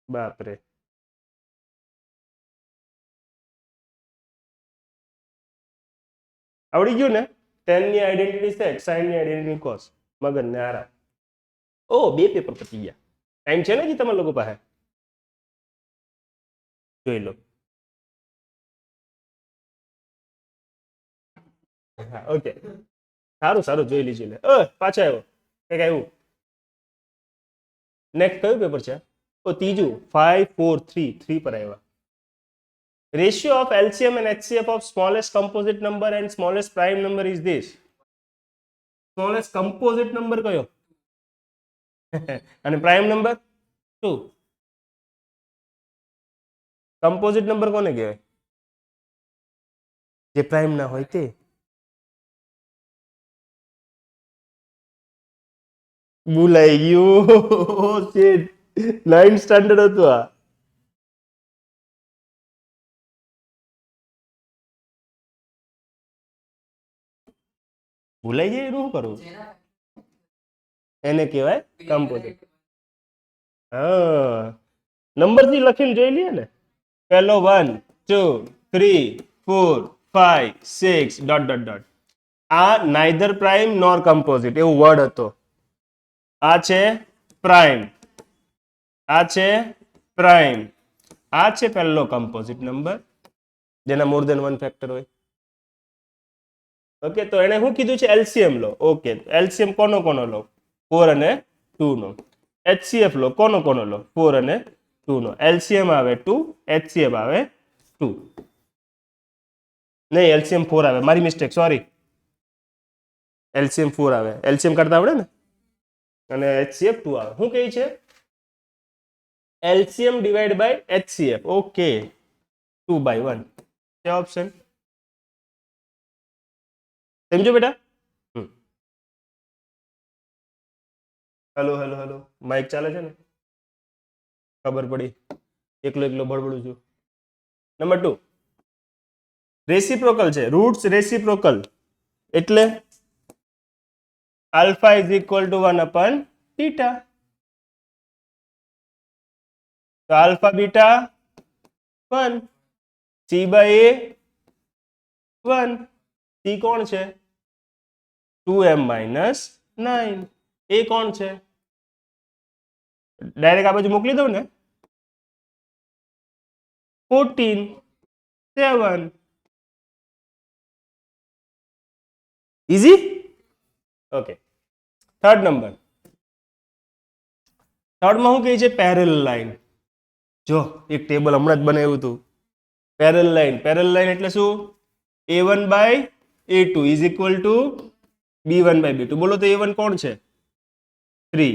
બાપરે. આવડી ગયું ને? tan ની identity sec, sin ની identity cos. મગજને આરામ. ઓ બે પેપર પતી ગયા. ટાઈમ છે ને જી તમારા લોકો પાસે? જોઈ લો. હા ઓકે. સારું સારું જોઈ લીજે લે. પાછા આવ્યો. કઈક આવ્યું. નેક્સ્ટ કયું પેપર છે? ઓ ત્રીજું 5 4 3 3 પર આવ્યા. Ratio of LCM and HCF of smallest composite number and smallest prime number is this. Smallest composite number કયો? અને પ્રાઇમ નંબર 2. કમ્પોઝિટ નંબર કોને કહેવાય? જે પ્રાઇમ ના હોય તે. ભૂલાઈ ગયું. શિટ 9th સ્ટાન્ડર્ડ હતું આ. ભૂલાઈ જાય એનું શું કરવું? એને કહેવાય કમ્પોઝિટ. હા નંબરથી લખીને જોઈ લઈએ ને. પહેલો 1 2 3 4 5 6 ડોટ ડોટ ડોટ. આ નાઇધર પ્રાઇમ નોર કમ્પોઝિટ એવું વર્ડ હતો. આ છે પ્રાઇમ, આ છે પ્રાઇમ, આ છે પહેલો કમ્પોઝિટ નંબર જેના મોર દેન 1 ફેક્ટર હોય. ઓકે તો એને શું કીધું છે? એલસીએમ લો. ઓકે એલસીએમ કોનો કોનો લો? 4 અને 2 નો. એચસીએફ લો. કોનો કોનો લો? 4 અને 2 નો. એલસીએમ આવે 2, એચસીએફ આવે 2. નહીં એલસીએમ 4 આવે. મારી મિસ્ટેક, સોરી. એલસીએમ 4 આવે. એલસીએમ કરતા આવડે ને? અને એચસીએફ 2 આવે. શું કહે છે? LCM divide by HCF. Okay 2/1 છે ઓપ્શન. સમજો બેટા? હેલો હેલો હેલો માઇક ચાલે છે ને? ખબર પડી. એકલો એકલો બળબડું છું. નંબર 2 રેસિપ્રોકલ છે. રૂટ્સ રેસિપ્રોકલ એટલે આલ્ફા ઇઝ ઇક્વલ ટુ 1/θ. તો આલ્ફા બીટા 1, c/a 1. c કોણ છે? 2m - 9. એ કોણ છે? ડાયરેક્ટ આ બાજુ મોકલી દઉં ને. 14 7. ઇઝી. Okay third number. થર્ડમાં શું કહે છે? Parallel line. જો એક ટેબલ હમણાં જ બનાવ્યું હતું. Parallel line. પેરેલલ લાઈન એટલે શું? a1/a2 is equal two b1/b2. બોલો તો a1 કોણ છે? 3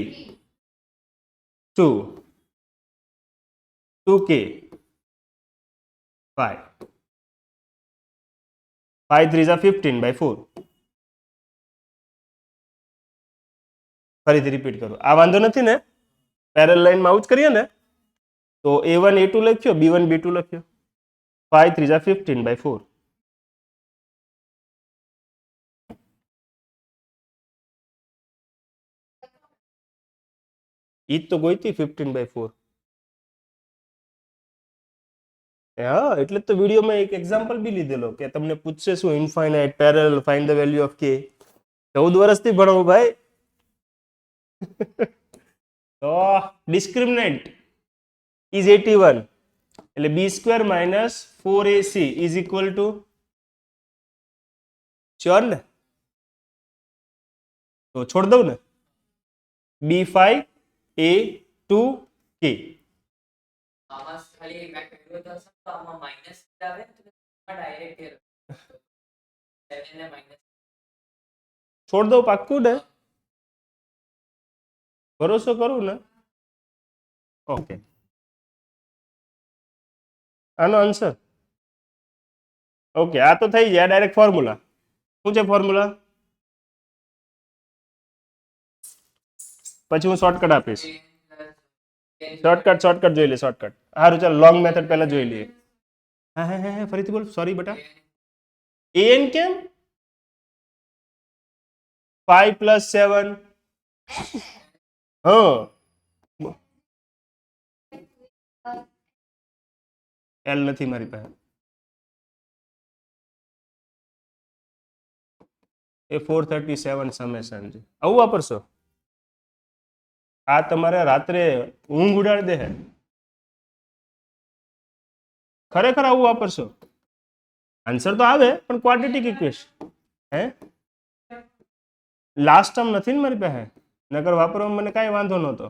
2 2k 5 5 3 15/4. ફરીથી રિપીટ કરું. આ વાંધો નથી ને? પેરેલલ લાઈનમાં આવું જ કરીએ ને? તો a1 a2 લખ્યો, b1 b2 લખ્યો. 5 3 15/4. ઈ જ તો ગોઈતી 15/4. હા એટલે જ તો વિડીયોમાં એક એક્ઝામ્પલ બી લીધેલો કે તમને પૂછશે શું? Infinite parallel find the value of કે. 14 વર્ષથી ભણવું ભાઈ. તો ડિસ્ક્રિમિનન્ટ ઇઝ 81 એટલે b² minus 4ac is equal two sure ને? તો છોડ દઉં ને? b5a2k. આમાં ખાલી મેં કહ્યું તો હશે તો આમાં માઈનસ આવે તો ડાયરેક્ટ 7 ને માઈનસ છોડ દઉં પાક્કું ને? ભરોસો કરું ને? ઓકે, આનો આન્સર ઓકે. આ તો થઈ જાય ડાયરેક્ટ ફોર્મ્યુલા. શું છે ફોર્મ્યુલા? પછી હું શોર્ટકટ આપીશ. શોર્ટકટ જોઈ લે, શોર્ટકટ. સારું ચાલ, લોંગ મેથડ પહેલા જોઈ લઈએ. હા હા હા ફરીથી બોલ, સોરી બેટા. an કેમ? 5 + 7. હા, એલ નથી મારી પાસે. એ 437 સમેશન છે. આવું વાપરશો? આ તમારે રાત્રે ઊંઘ ઉડાડી દે. ખરેખર આવું વાપરશો? આન્સર તો આવે પણ ક્વોડ્રેટિક ઇક્વેશન. હે લાસ્ટ ટર્મ નથી ને મારી પાસે, નકર વાપરવામાં મને કાંઈ વાંધો નહોતો.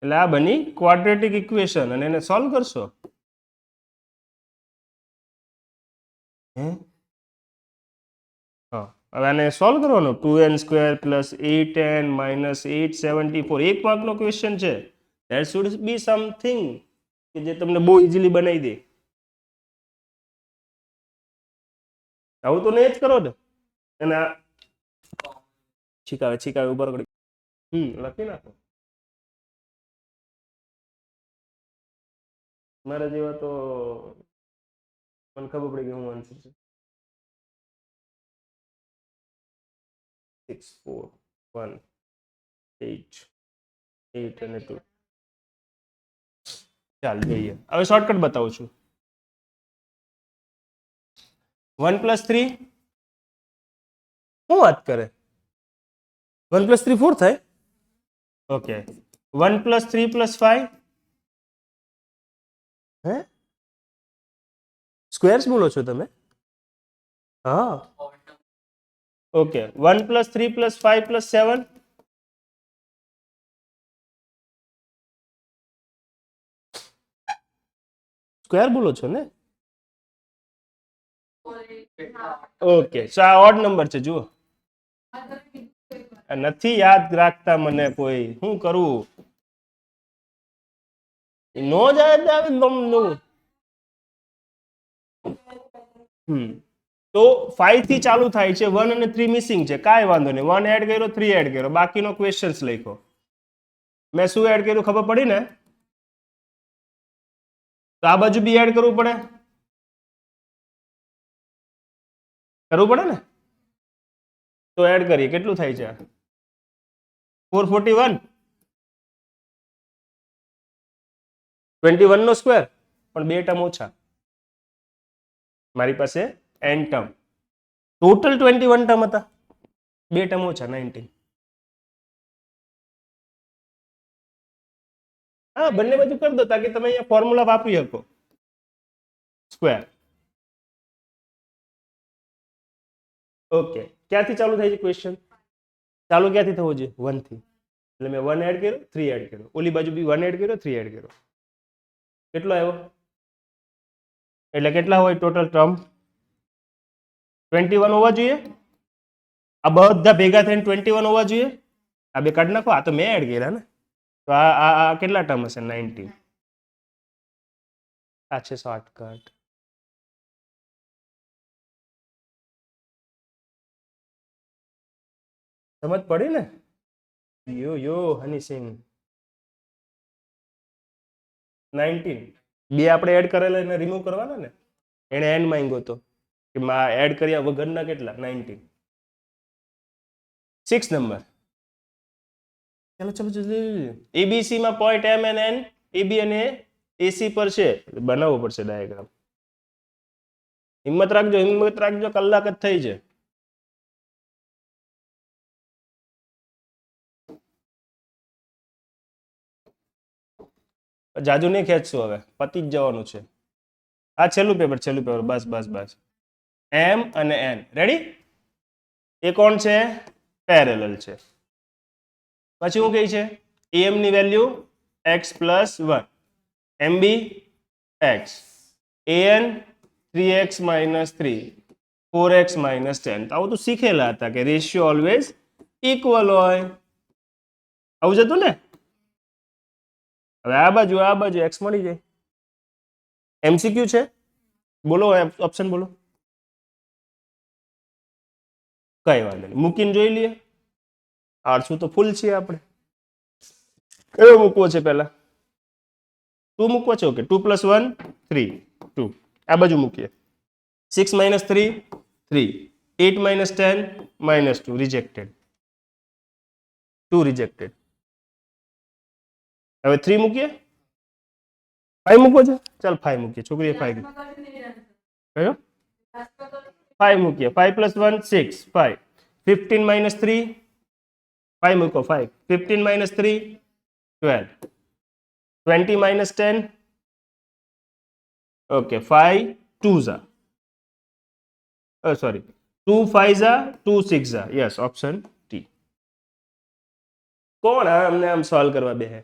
એટલે આ બની ક્વોડ્રેટિક ઇક્વેશન અને એને સોલ્વ કરશો. હે હા, હવે આને સોલ્વ કરવાનો. 2n² + 8n - 874. એક માર્કનો ક્વેશ્ચન છે. ધેર શુડ બી સમથિંગ કે જે તમને બહુ ઇઝીલી બનાવી દે. આવું તો નહીં જ કરો ને. અને આ છીકાવે ઉપર કરી લખી નાખો. મારા જેવા તો મને ખબર પડી કે હું આન્સર છે. 6 4 1 8 8 અને 2. ચાલ જોઈએ. હવે શોર્ટકટ બતાવું છું. 1 + 3 શું વાત કરે? 1 + 3 4 થાય. ઓકે, 1 + 3 + 5 હે સ્ક્વેર્સ બોલો છો તમે? હા ઓકે. 1 + 3 + 5 + 7 સ્ક્વેર બોલો છો ને? ઓકે, સો આ ઓડ નંબર છે. જુઓ, નથી યાદ રાખતા મને કોઈ. શું કરવું? નો જાય આવે નું. તો 5 થી ચાલુ થાય છે. 1 અને 3 મિસિંગ છે. કાંઈ વાંધો નહીં. 1 એડ કર્યો, 3 એડ કર્યો, બાકીનો ક્વેશ્ચન્સ લખ્યો. મેં શું એડ કર્યું ખબર પડી ને? તો આ બાજુ બી એડ કરવું પડે ને? તો એડ કરીએ. કેટલું થાય છે? 441. 21 નો સ્ક્વેર પણ 2 ટર્મ ઓછા. મારી પાસે n ટર્મ, ટોટલ 21 ટર્મ હતા, 2 ટર્મ ઓછા 19. હા, બંને બાજુ કરી દો તાકે તમે અહીંયા ફોર્મ્યુલા વાપરી શકો. સ્ક્વેર. ઓકે, ક્યાંથી ચાલુ થાય છે ક્વેશ્ચન? ચાલુ ક્યાંથી થવો જોઈએ? 1 થી. એટલે મેં 1 એડ કર્યો, 3 એડ કર્યો. ઓલી બાજુ બી 1 એડ કર્યો, 3 એડ કર્યો. કેટલો આવ્યો? એટલે કેટલા હોય ટોટલ ટર્મ? 21 હોવા જોઈએ. આ બધા ભેગા થઈને 21 હોવા જોઈએ. આ બે કાઢી નાખો. આ તો મેં એડ કર્યા ને. તો આ કેટલા ટર્મ હશે? 19. આ છે શોર્ટકટ. સમજ પડી ને? યો હની સિંહ 19. બે આપણે એડ કરેલા એને રિમૂવ કરવાના ને. એને એન માંગ્યો તો કે એડ કર્યા વગરના કેટલા? 19. 6 નંબર. ચલો ABC માં પોઈન્ટ M અને N, AB અને એસી પર છે બનાવવો પડશે ડાયાગ્રામ. હિંમત રાખજો, કલાક જ થઈ છે. જાજુ નહીં ખેંચશું, હવે પતી જ જવાનું છે. આ છેલ્લું પેપર, બસ બસ બસ. એમ અને એન રેડી. એ કોણ છે? પેરેલલ છે. પછી હું કહી છે એમ ની value x plus 1, mb x, an 3x minus 3, 4x minus 10. તો આવું તો શીખેલા હતા કે રેશિયો ઓલવેઝ ઇક્વલ હોય. આવું જતું ને. હવે આ બાજુ x મળી જાય. એમસીક્યુ છે, બોલો ઓપ્શન બોલો. કઈ વાંધો નહીં, મૂકીને જોઈ લઈએ. 800 તો ફૂલ છે આપણે. કયો મૂકવો છે પહેલા? 2 મૂકવો છે. ઓકે, 2 + 1 3, 2. આ બાજુ મૂકીએ. 6 - 3 3, 8 - 10 -2, રિજેક્ટેડ. 2 રિજેક્ટેડ. હવે 3 મૂકીએ. 5 મૂકવો છે. ચાલ 5 મૂકીએ. છોકરીએ 5 કયો 5 મૂકીએ. 5 + 1 6, 5. 15 - 3 5 મૂકો. 5. 15 - 3 12. 20 - 10. Okay, 5 2s are sorry 2 5s are 2 6s are. Yes, option T. કોણ અમને આમ સોલ્વ કરવા બેહે?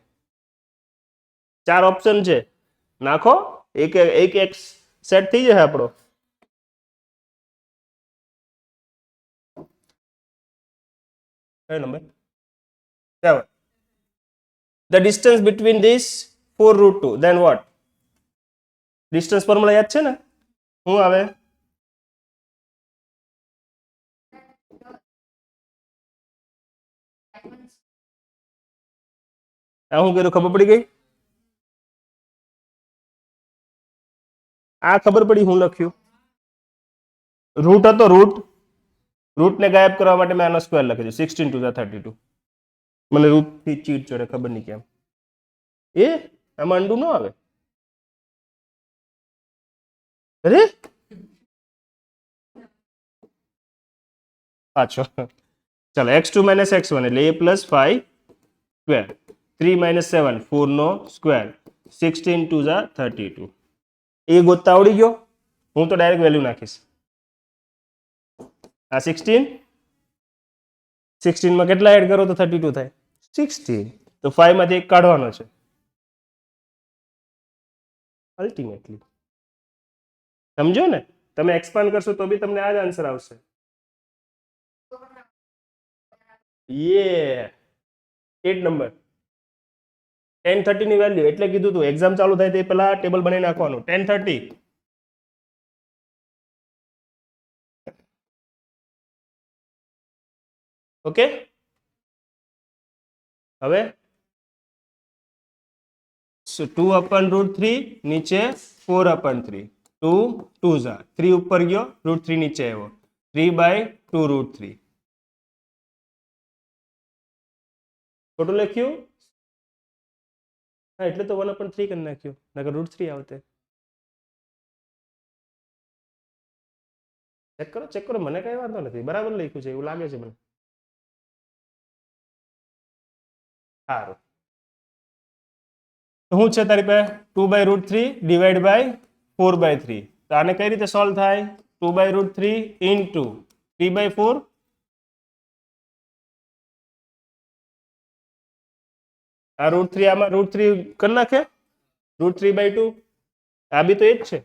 4 ઓપ્શન છે, નાખો. એક સેટ થઈ જશે આપણો. કયો number? 7. The distance between these 4√2, then what? Distance formula યાદ છે ને? શું આવે? આ શું કર્યું? ખબર પડી ગઈ? આ ખબર પડી હું લખ્યું? રૂટ હતો, રૂટ ને ગાયબ કરવા માટે મેં આનો સ્ક્વેર લખી દીધું. 16 * 2 = 32. મને રૂટ થી ચીટ ચડે, ખબર નહીં કેમ. આમાં અંડું ન આવે. અરે પાછો ચાલો. x2 - x1 એટલે a + 5 સ્ક્વેર. 3 - 7 4 નો સ્ક્વેર. 16 * 2 = 32. એ ગોતતા આવડી ગયો. હું તો ડાયરેક્ટ વેલ્યુ નાખીશ. આ 16 માં કેટલા એડ કરો તો 32 થાય? 16. તો 5 માંથી 1 કાઢવાનો છે અલ્ટિમેટલી. સમજો ને? તમે એક્સપાન્ડ કરશો તો બી તમને આ જ આન્સર આવશે. યે 8 નંબર. 1030 ની વેલ્યુ એટલે કીધું તું એક્ઝામ ચાલુ થાય તે પહેલા ટેબલ બનાવી નાખવાનું. 1030. ઓકે, હવે 2/√3 નીચે 4/3. 2 2s are 3 ઉપર ગયો, √3 નીચે આવ્યો. 3/2√3. ખોટું લખ્યું? હા, એટલે તો 1/3 કરી નાખ્યું, નકર √3 આવતે. ચેક કરો, મને કઈ વાંધો નથી. બરાબર લખ્યું છે એવું લાગે છે મને. સારું. શું છે તારી પાસે? 2/√3 ડિવાઈડ બાય 4/3. તો આને કઈ રીતે સોલ્વ થાય? 2/√3 ઇન્ટુ 3/4. આ √3 આમાં √3 કરી નાખે. √3/2. આ બી તો એ જ છે.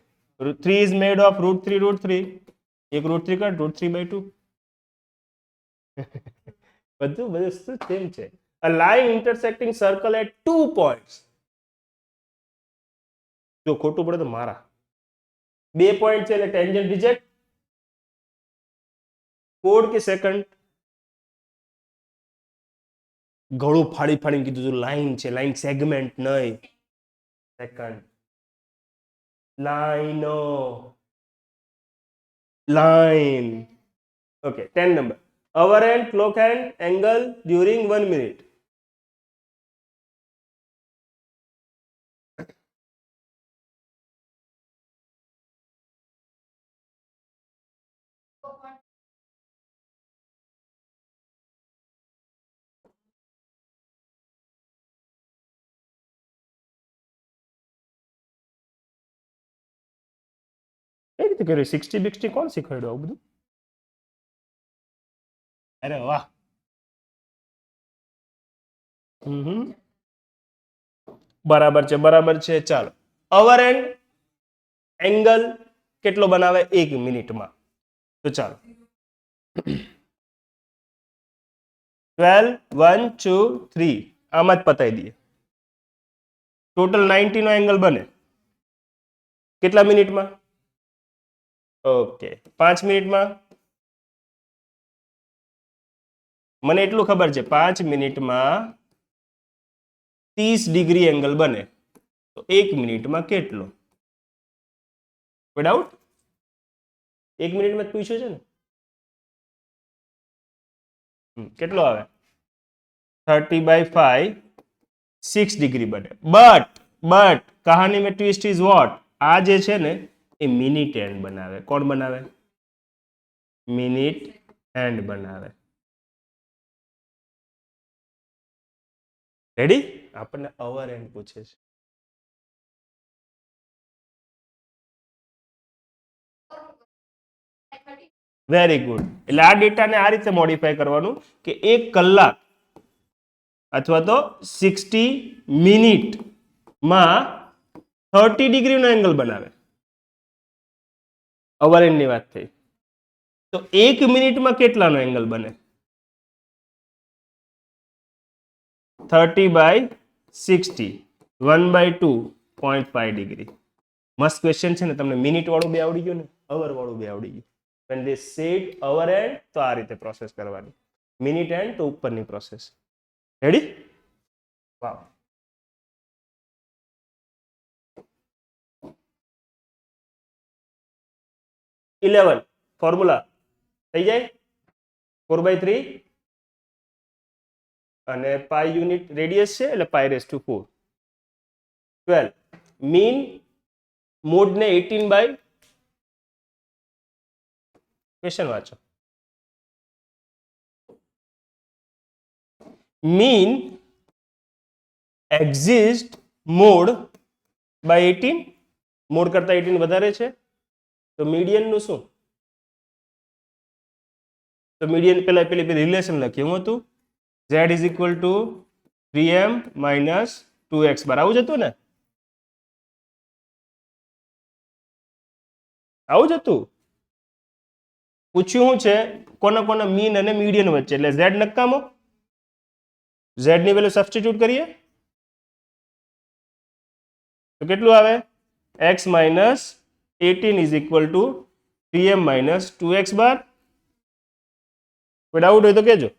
3 ઇઝ મેડ ઓફ √3. એક √3 કર, √3/2. બધું સેમ છે. A line intersecting circle at 2 points. જો ખોટું પડે તો મારા. 2 પોઈન્ટ છે એટલે ટેન્જન્ટ રિજેક્ટ. કોડ કે સેકન્ડ? ઘણું ફાડીને કીધું તું. લાઈન છે, લાઈન સેગમેન્ટ નહીં. Second. Line. Okay, 10 number. Hour hand, clock hand, angle during 1 minute. રીતે કર્યું 60 કોણ શીખવાડ્યું આવું બધું? અરે વાહ. બરાબર છે, બરાબર છે. ચાલો, અવર એન્ડ એંગલ કેટલો બનાવે 1 મિનિટમાં? તો ચાલો 12 1 2 3 આમાં જ પતાવી દઈએ. ટોટલ 90 નો એંગલ બને કેટલા મિનિટમાં? ઓકે, 5 મિનિટમાં. મને એટલું ખબર છે 5 મિનિટમાં 30 ડિગ્રી એંગલ બને. તો 1 મિનિટમાં કેટલો? કોઈ ડાઉટ? 1 મિનિટમાં જ પૂછ્યું છે ને. કેટલો આવે? 30/5 6 ડિગ્રી બને. બટ કહાની में ट्विस्ट इज व्हाट? આ જે છે ને એ મિનિટ હેન્ડ બનાવે. કોણ બનાવે? મિનિટ હેન્ડ બનાવે. રેડી? આપણને અવર એન્ડ પૂછે છે. Very good. એટલે આ ડેટાને આ રીતે મોડિફાય કરવાનું કે 1 કલાક અથવા તો 60 મિનિટમાં 30 ડિગ્રીનો એંગલ બનાવે. અવર એન્ડની વાત થઈ. તો 1 મિનિટમાં કેટલાનો એંગલ બને? 30/60 1/2 0.5 ડિગ્રી. મસ્ત ક્વેશ્ચન છે ને. તમને મિનિટ વાળું બે આવડી ગયું ને, અવર વાળું બે આવડી ગયું. when they said our and તો આ રીતે પ્રોસેસ કરવાની, મિનિટ એન્ડ તો ઉપરની પ્રોસેસ. રેડી? વાવ. ફોર્મ્યુલા થઈ જાય 4/3 અને પાઈ યુનિટ રેડિયસ છે એટલે π/4. 12 મીન મોડ ને 18/, ક્વેશ્ચન વાંચો. Mean exist mode by 18, mode કરતા 18 વધારે છે. તો મીડિયન નું શું? તો મીડિયન પેલા પેલી રિલેશન લખીએ. હું હતું z is equal two 3m minus 2x બાર. આવું જ હતું ને? આવું જ હતું. પૂછ્યું શું છે? કોના કોના મીન અને મીડિયન વચ્ચે. એટલે z નકામો. z ની વેલ્યુ સબસ્ટિટ્યુટ કરીએ તો કેટલું આવે? x minus 18 is equal two 3m minus 2x બાર. કોઈ ડાઉટ હોય તો કહેજો.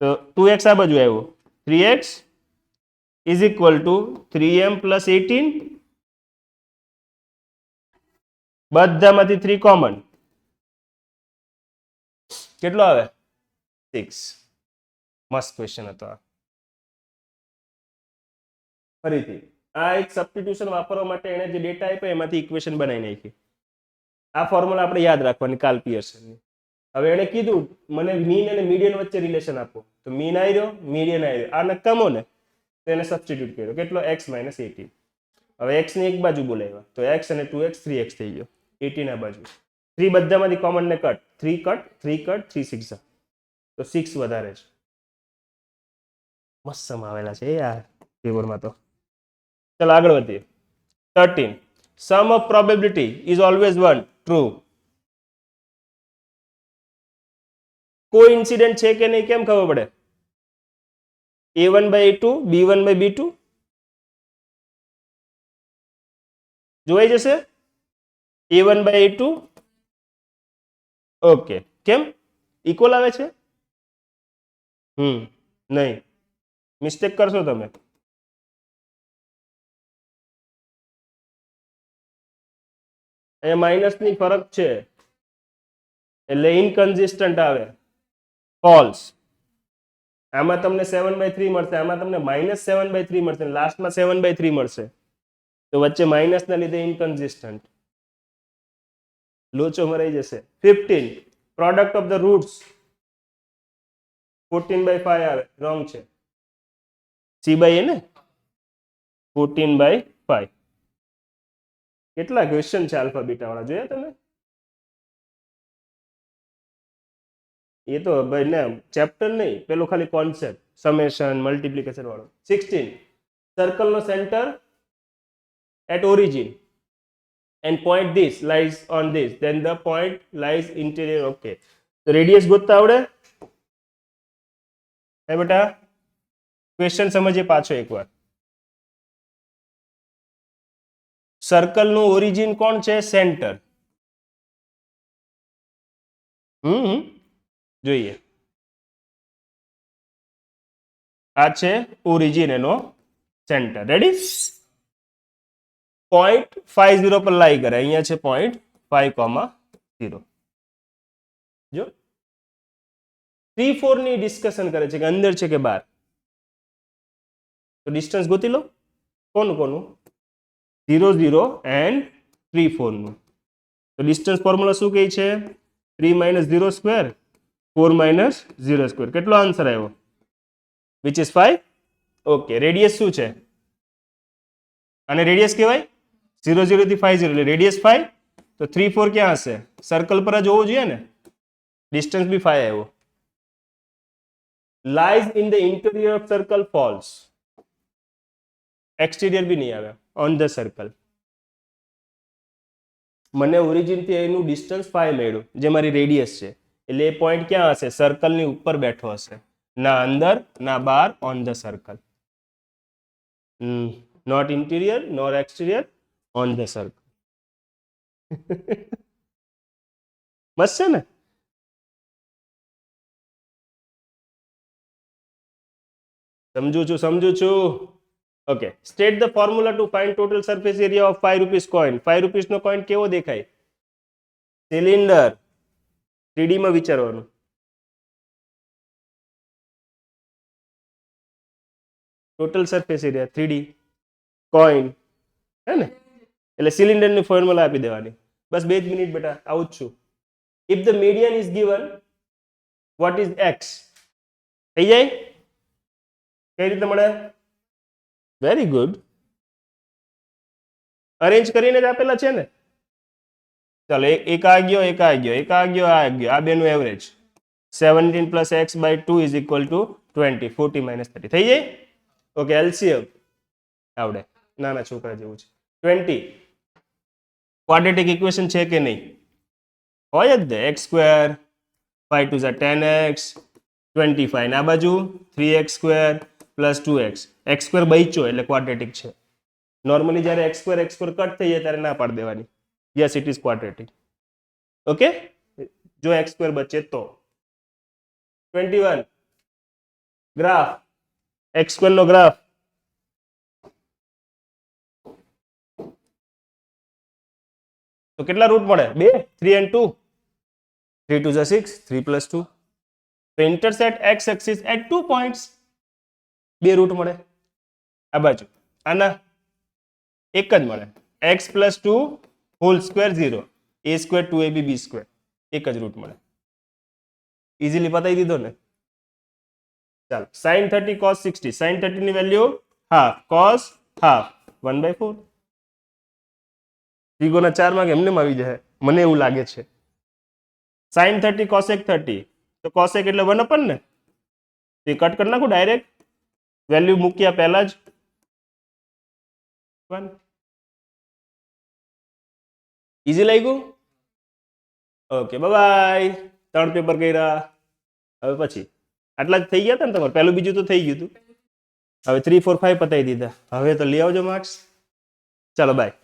તો 2x આ બાજુ આવ્યો, 3x is equal two 3m plus 18. બધામાંથી 3 કોમન. કેટલો આવે? 6. મસ્ત ક્વેશ્ચન હતો આ. ફરીથી આ એક સબસ્ટિટ્યુશન વાપરવા માટે એને જે ડેટા આપ્યો એમાંથી ઇક્વેશન બનાવી નાખી. આ ફોર્મ્યુલા આપણે યાદ રાખવાની કાલ પિયર્સનની. હવે એને કીધું મને મીન અને મીડિયન વચ્ચે રિલેશન આપો. તો મીન આવ્યો, મીડિયન આવ્યો. આ નકામો ને તો એને સબસ્ટિટ્યુટ કર્યો. કેટલો? x minus 18. હવે x ની એક બાજુ બોલાવ્યા તો x અને 2x 3x થઈ ગયો. 18 આ બાજુ 3 બધામાંથી કોમન ને કટ. 3 કટ 3 કટ 3 6 તો 6 વધારે છે. મસ્ત સમાવેલા છે યાર પેપરમાં તો. ચાલો આગળ વધીએ. 13 sum of probability is always 1 true. કોઈ ઇન્સિડન્ટ છે કે નહીં કેમ ખબર પડે? a1/a2 b1/b2 જોઈ જશે. a1/a2 okay. કેમ ઇક્વલ આવે છે? નહીં, મિસ્ટેક કરશો તમે. અહીંયા માઇનસ ની ફરક છે એટલે ઇનકન્સિસ્ટન્ટ આવે. ફોલ્સ. આમાં તમને 7/3 મળશે, આમાં તમને -7/3 મળશે, લાસ્ટમાં 7/3 મળશે. તો વચ્ચે માઇનસ ના લીધે ઇનકન્સિસ્ટન્ટ. લોચો મરાઈ જશે. 15 પ્રોડક્ટ ઓફ ધ રૂટ્સ 14/5 આવે. રોંગ છે. c/a ને 14/5. કેટલા ક્વેશ્ચન છે આલ્ફા બીટા વાળા જોયા તમે? એ તો ભાઈ ને ચેપ્ટર નહીં, પેલો ખાલી કોન્સેપ્ટ, સમેશન મલ્ટીપ્લિકેશન વાળો. 16 સર્કલ નો centre at origin and point this lies on this, then the point lies interior. Okay, તો રેડિયસ ગોતતા આવડે હે બેટા? ક્વેશ્ચન સમજીએ પાછો એકવાર. સર્કલ નું ઓરિજિન કોણ છે? સેન્ટર. જોઈએ, આ છે ઓરિજિન, એનો સેન્ટર. રેડી? 0.50 પર લાઈ કરે, અહીંયા છે 0.5,0. જો 3-4 ની ડિસ્કશન કરે છે કે અંદર છે કે બહાર. તો ડિસ્ટન્સ ગોતી લો. કોનું કોનું? 0 0 એન્ડ 3 4 નું. તો ડિસ્ટન્સ ફોર્મ્યુલા શું કહે છે? 3 - 0 સ્ક્વેર 4 - 0 સ્ક્વેર. કેટલો આન્સર આવ્યો? Which is 5. ઓકે, રેડિયસ શું છે? અને રેડિયસ કહેવાય 0 0 થી 5 0 એટલે રેડિયસ 5. તો 3 4 ક્યાં હશે? સર્કલ પર જ હોવો જોઈએ ને. ડિસ્ટન્સ બી 5 આવ્યો. Lies in the interior of circle false. Exterior બી નહીં આવે. On the circle. મને ઓરિજિન થી એનું ડિસ્ટન્સ 5 મળ્યું, જે મારી રેડિયસ છે. એટલે એ પોઈન્ટ ક્યાં હશે? સર્કલની ઉપર બેઠો હશે, ના અંદર ના બહાર. On the circle. Not interior nor exterior, on the circle. મસ્ત છે ને? સમજુ છું. Okay, state the formula to find total surface area of 5 rupees coin. 5 rupees નો કોઈન કેવો દેખાય? સિલિન્ડર. 3D માં વિચારવાનું. Total surface area 3D coin, હે ને? એટલે સિલિન્ડર ની ફોર્મ્યુલા આપી દેવાની. બસ 2 મિનિટ બેટા, આવું જ છું. If the median is given, what is x? થઈ જાય? કઈ રીતે મળે? Very good. અરેન્જ કરીને જ આપેલા છે ને. ચાલો, એક આ ગયો, એક આ ગયો, એક આ ગયો, આ ગયો. આ બેનું એવરેજ 17 + x/2 = 20. 40 - 30 થઈ જાય. ઓકે, એલસીએમ આવડે, નાના છોકરા જેવું છે. 20 ક્વાડ્રેટિક ઇક્વેશન છે કે નહીં? હોય જ ને. x², 5 × 2 = 10x, 25. ને આ બાજુ 3x² + 2x. x² બચ્યો એટલે ક્વાડ્રેટિક છે. નોર્મલી જ્યારે x² કટ થઈ જાય ત્યારે ના પાડી દેવાની. Yes, it is quadratic. Okay, જો x² બચે તો. 21 ગ્રાફ, x² નો ગ્રાફ. તો કેટલા રૂટ મળે? 2, 3 and 2. 3 × 2 = 6, 3 + 2. તો intersect x axis at 2 points. 2 root મળે. આ બાજુ આના એક જ મળે. x + 2 whole square 0, a² 2ab b². એક જ રૂટ મળે. ઇઝીલી પતાવી દીધો ને. ચાલો, sin 30 cos 60. sin 30 ની વેલ્યુ હાફ, cos હાફ 1/4. ત્રિકોણના 4 માં એમને આવી જાય, મને એવું લાગે છે. sin 30 cosec 30. તો cosec એટલે 1/, ને? તે કટ કરી નાખું ડાયરેક્ટ. વેલ્યુ મૂક્યા પહેલા જ 1. ઈઝી લાગ્યું? Okay, by. 3 પેપર કર્યા. હવે પછી આટલા જ થઈ ગયા હતા ને તમારે? પહેલું બીજું તો થઈ ગયું હતું. હવે 3 4 5 પતાવી દીધા. હવે તો લઈ આવજો માર્ક્સ. ચાલો, બાય.